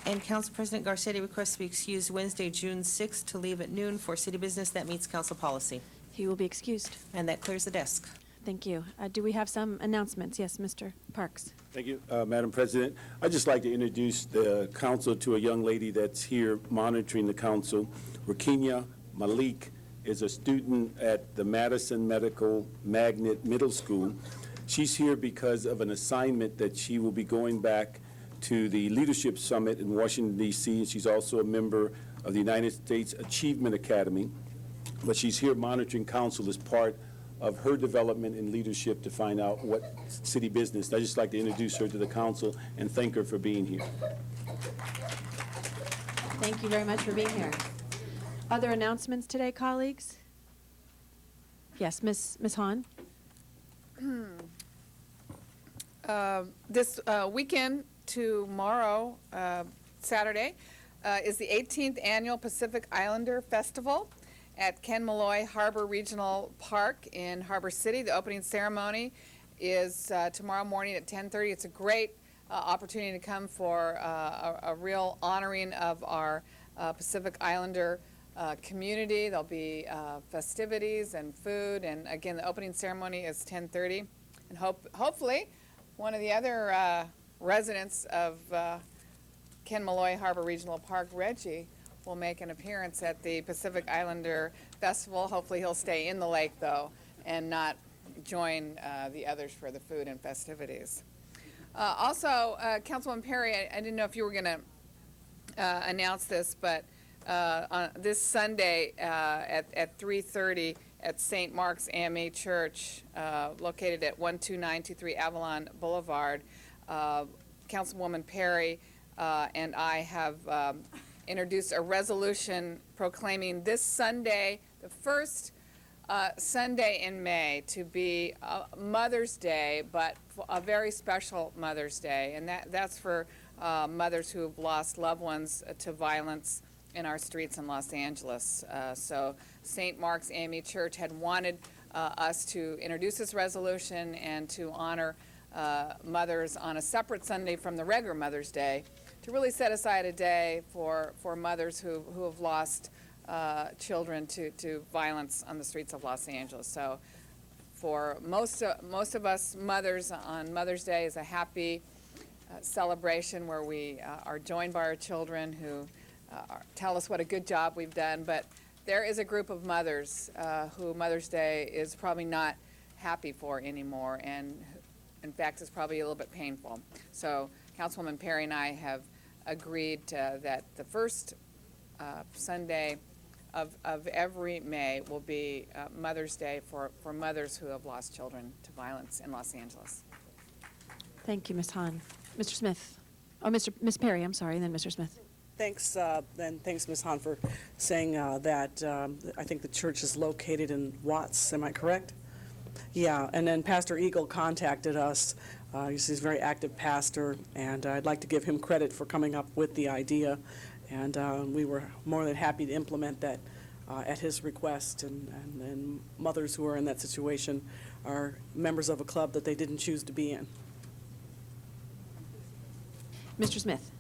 And Council President Garcetti requests to be excused Wednesday, June 6th to leave at noon for city business. That meets council policy. He will be excused. And that clears the desk. Thank you. Do we have some announcements? Yes, Mr. Parks. Thank you, Madam President. I'd just like to introduce the council to a young lady that's here monitoring the council. Rakinya Malik is a student at the Madison Medical Magnet Middle School. She's here because of an assignment that she will be going back to the Leadership Summit in Washington, D.C., and she's also a member of the United States Achievement Academy. But she's here monitoring council as part of her development in leadership to find out what city business. I'd just like to introduce her to the council and thank her for being here. Thank you very much for being here. Other announcements today, colleagues? Yes, Ms. Hahn? This weekend, tomorrow, Saturday, is the 18th Annual Pacific Islander Festival at Ken Malloy Harbor Regional Park in Harbor City. The opening ceremony is tomorrow morning at 10:30. It's a great opportunity to come for a real honoring of our Pacific Islander community. There'll be festivities and food, and again, the opening ceremony is 10:30. And hopefully, one of the other residents of Ken Malloy Harbor Regional Park, Reggie, will make an appearance at the Pacific Islander Festival. Hopefully he'll stay in the lake, though, and not join the others for the food and festivities. Also, Councilwoman Perry, I didn't know if you were going to announce this, but on this Sunday at 3:30 at St. Mark's AME Church, located at 12923 Avalon Boulevard, Councilwoman Perry and I have introduced a resolution proclaiming this Sunday, the first Sunday in May, to be Mother's Day, but a very special Mother's Day. And that's for mothers who have lost loved ones to violence in our streets in Los Angeles. So St. Mark's AME Church had wanted us to introduce this resolution and to honor mothers on a separate Sunday from the regular Mother's Day, to really set aside a day for mothers who have lost children to violence on the streets of Los Angeles. So for most of us mothers, on Mother's Day is a happy celebration where we are joined by our children who tell us what a good job we've done. But there is a group of mothers who Mother's Day is probably not happy for anymore, and in fact it's probably a little bit painful. So Councilwoman Perry and I have agreed that the first Sunday of every May will be Mother's Day for mothers who have lost children to violence in Los Angeles. Thank you, Ms. Hahn. Mr. Smith. Oh, Ms. Perry, I'm sorry, and then Mr. Smith. Thanks, and thanks, Ms. Hahn, for saying that I think the church is located in Watts. Am I correct? Yeah, and then Pastor Eagle contacted us. He's a very active pastor, and I'd like to give him credit for coming up with the idea. And we were more than happy to implement that at his request. And mothers who are in that situation are members of a club that they didn't choose to be in. Mr. Smith.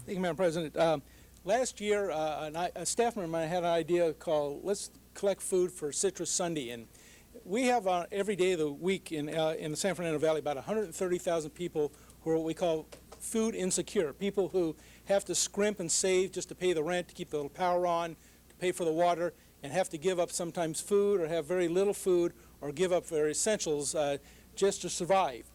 Thank you, Madam President. Last year, a staff member of mine had an idea called Let's Collect Food for Citrus Sunday. And we have every day of the week in the San Fernando Valley about 130,000 people who are what we call food insecure, people who have to scrimp and save just to pay the rent, to keep the power on, to pay for the water, and have to give up sometimes food or have very little food or give up their essentials just to survive.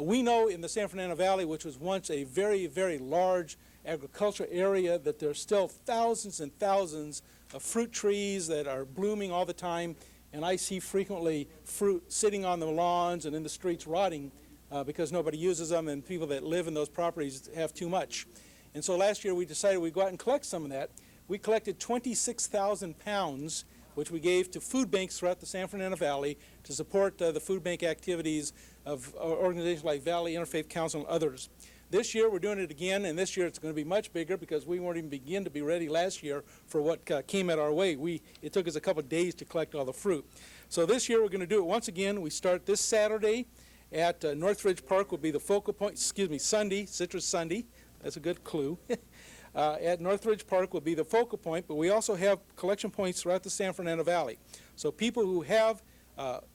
We know in the San Fernando Valley, which was once a very, very large agricultural area, that there are still thousands and thousands of fruit trees that are blooming all the time, and I see frequently fruit sitting on the lawns and in the streets rotting because nobody uses them, and people that live in those properties have too much. And so last year we decided we'd go out and collect some of that. We collected 26,000 pounds, which we gave to food banks throughout the San Fernando Valley to support the food bank activities of organizations like Valley Interfaith Council and others. This year we're doing it again, and this year it's going to be much bigger because we weren't even begin to be ready last year for what came at our way. It took us a couple of days to collect all the fruit. So this year we're going to do it once again. We start this Saturday at Northridge Park will be the focal point, Sunday, Citrus Sunday. That's a good clue. At Northridge Park will be the focal point, but we also have collection points throughout the San Fernando Valley. So people who have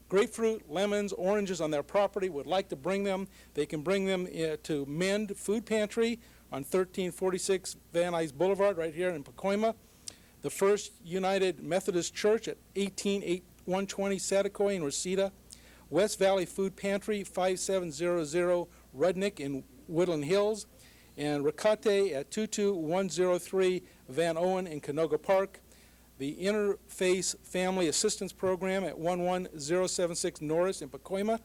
grapefruit, lemons, oranges on their property, would like to bring them, they can bring them to Mend Food Pantry on 1346 Van Nuys Boulevard right here in Pacoima. The First United Methodist Church at 120 Satakoy in Reseda. West Valley Food Pantry, 5700 Rudnick in Woodland Hills. And Recate at 22103 Van Owen in Canoga Park. The Interface Family Assistance Program at 11076 Norris in Pacoima,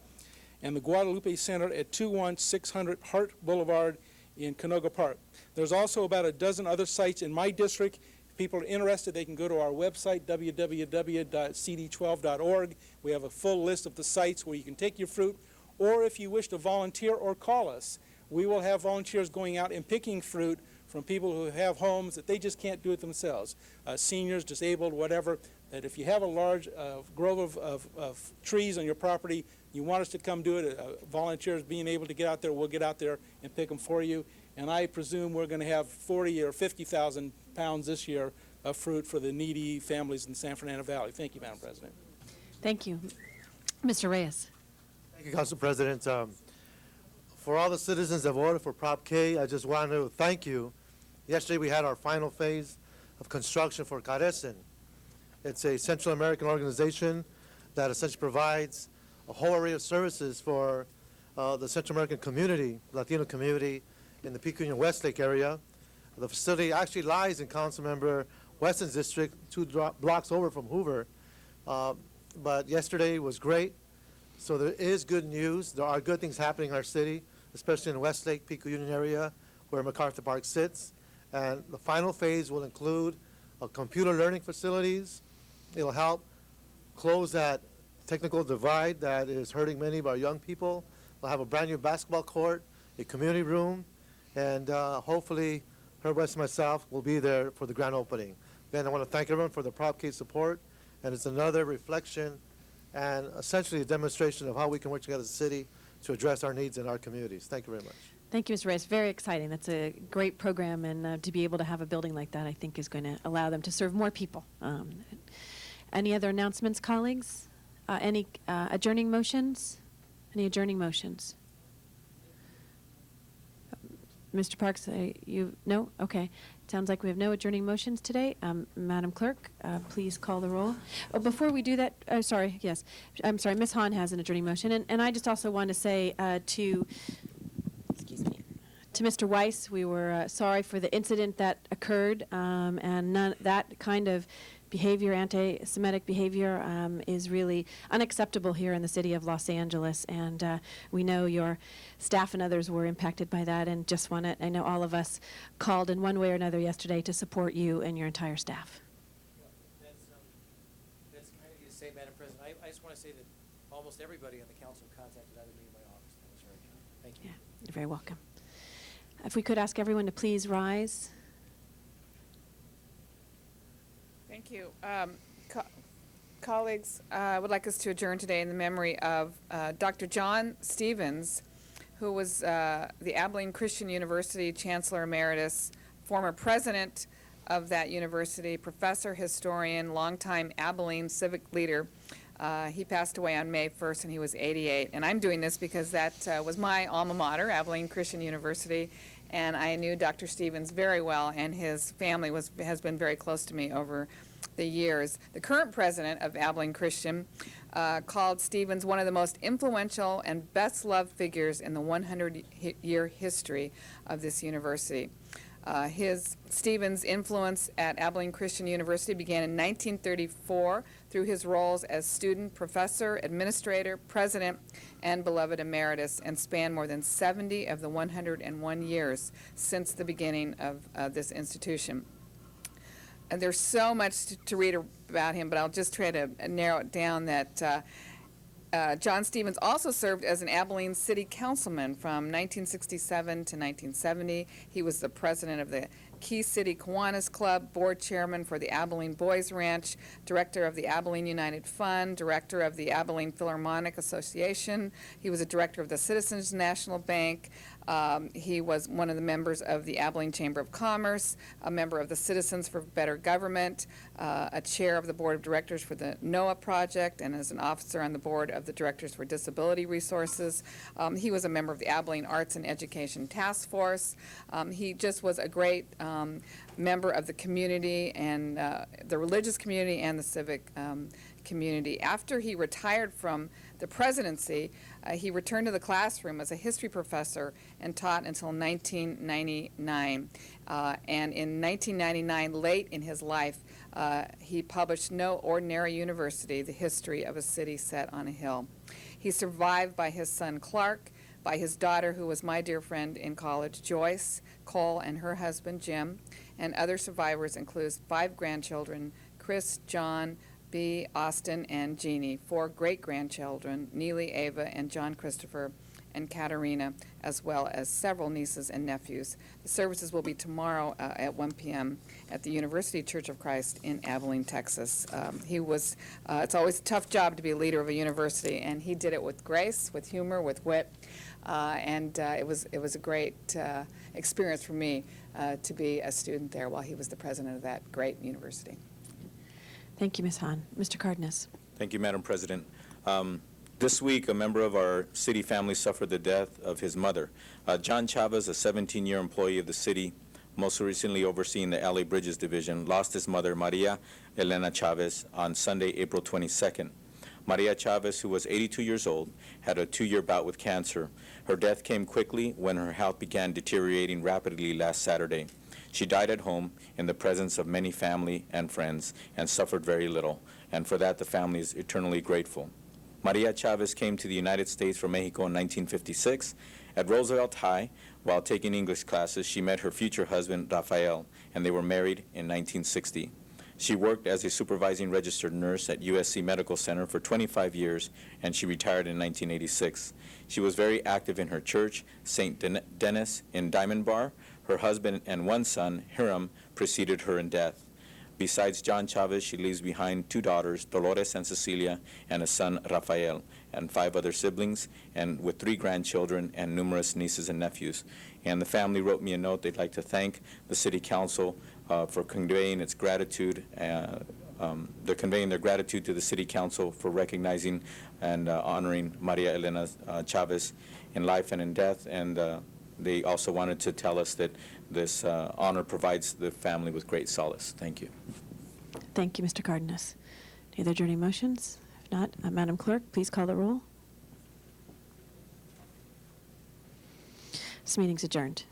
and the Guadalupe Center at 21600 Hart Boulevard in Canoga Park. There's also about a dozen other sites in my district. If people are interested, they can go to our website, www.cd12.org. We have a full list of the sites where you can take your fruit, or if you wish to volunteer or call us, we will have volunteers going out and picking fruit from people who have homes that they just can't do it themselves, seniors, disabled, whatever, that if you have a large grove of trees on your property, you want us to come do it, volunteers being able to get out there, we'll get out there and pick them for you. And I presume we're going to have 40 or 50,000 pounds this year of fruit for the needy families in the San Fernando Valley. Thank you, Madam President. Thank you. Mr. Reyes. Thank you, Council President. For all the citizens that voted for Prop K, I just want to thank you. Yesterday we had our final phase of construction for Carecen. It's a Central American organization that essentially provides a whole array of services for the Central American community, Latino community in the Pico Union Westlake area. The facility actually lies in Councilmember Weston's district, 2 blocks over from Hoover. But yesterday was great. So there is good news. There are good things happening in our city, especially in the Westlake, Pico Union area where MacArthur Park sits. And the final phase will include computer learning facilities. It'll help close that technical divide that is hurting many of our young people. We'll have a brand new basketball court, a community room, and hopefully Herb West and myself will be there for the grand opening. Then I want to thank everyone for the Prop K support, and it's another reflection and essentially a demonstration of how we can work together as a city to address our needs in our communities. Thank you very much. Thank you, Mr. Reyes. Very exciting. That's a great program, and to be able to have a building like that, I think, is going to allow them to serve more people. Any other announcements, colleagues? Any adjourning motions? Any adjourning motions? Mr. Parks, no? Okay. Sounds like we have no adjourning motions today. Madam Clerk, please call the roll. Oh, before we do that, sorry, yes. I'm sorry, Ms. Hahn has an adjourning motion. And I just also want to say to Mr. Weiss, we were sorry for the incident that occurred, and that kind of behavior, anti-Semitic behavior, is really unacceptable here in the city of Los Angeles, and we know your staff and others were impacted by that, and just want to, I know all of us called in one way or another yesterday to support you and your entire staff. That's kind of you to say, Madam President. I just want to say that almost everybody on the council contacted either me or my office. That was very kind. Thank you. Yeah, you're very welcome. If we could ask everyone to please rise. Thank you. Colleagues, I would like us to adjourn today in the memory of Dr. John Stevens, who was the Abilene Christian University Chancellor Emeritus, former president of that university, professor, historian, longtime Abilene civic leader. He passed away on May 1st, and he was 88. And I'm doing this because that was my alma mater, Abilene Christian University, and I knew Dr. Stevens very well, and his family has been very close to me over the years. The current president of Abilene Christian called Stevens one of the most influential and best-loved figures in the 100-year history of this university. Stevens' influence at Abilene Christian University began in 1934 through his roles as student, professor, administrator, president, and beloved emeritus, and spanned more than 70 of the 101 years since the beginning of this institution. And there's so much to read about him, but I'll just try to narrow it down that John Stevens also served as an Abilene City Councilman from 1967 to 1970. He was the president of the Key City Kiwanis Club, board chairman for the Abilene Boys Ranch, director of the Abilene United Fund, director of the Abilene Philharmonic Association. He was a director of the Citizens National Bank, He was one of the members of the Abilene Chamber of Commerce, a member of the Citizens for Better Government, a chair of the Board of Directors for the NOAA Project, and as an officer on the Board of the Directors for Disability Resources. He was a member of the Abilene Arts and Education Task Force. He just was a great member of the community and the religious community and the civic community. After he retired from the presidency, he returned to the classroom as a history professor and taught until 1999. And in 1999, late in his life, he published No Ordinary University, The History of a City Set on a Hill. He's survived by his son Clark, by his daughter, who was my dear friend in college, Joyce Cole, and her husband, Jim. And other survivors include 5 grandchildren, Chris, John, B, Austin, and Jeannie, 4 great-grandchildren, Neely, Ava, and John Christopher, and Katerina, as well as several nieces and nephews. The services will be tomorrow at 1 p.m. at the University Church of Christ in Abilene, Texas. It's always a tough job to be a leader of a university, and he did it with grace, with humor, with wit, and it was a great experience for me to be a student there while he was the president of that great university. Thank you, Ms. Hahn. Mr. Cardenas. Thank you, Madam President. This week, a member of our city family suffered the death of his mother. John Chavez, a 17-year employee of the city, most recently overseeing the LA Bridges Division, lost his mother, Maria Elena Chavez, on Sunday, April 22nd. Maria Chavez, who was 82 years old, had a 2-year bout with cancer. Her death came quickly when her health began deteriorating rapidly last Saturday. She died at home in the presence of many family and friends and suffered very little, and for that the family is eternally grateful. Maria Chavez came to the United States from Mexico in 1956. At Roosevelt High, while taking English classes, she met her future husband, Rafael, and they were married in 1960. She worked as a supervising registered nurse at USC Medical Center for 25 years, and she retired in 1986. She was very active in her church, St. Denis in Diamond Bar. Her husband and 1 son, Hiram, preceded her in death. Besides John Chavez, she leaves behind 2 daughters, Dolores and Cecilia, and a son, Rafael, and 5 other siblings, and with 3 grandchildren and numerous nieces and nephews. And the family wrote me a note. They'd like to thank the City Council for conveying its gratitude. They're conveying their gratitude to the City Council for recognizing and honoring Maria Elena Chavez in life and in death. And they also wanted to tell us that this honor provides the family with great solace. Thank you. Thank you, Mr. Cardenas. Any other adjourning motions? If not, Madam Clerk, please call the roll. This meeting's adjourned.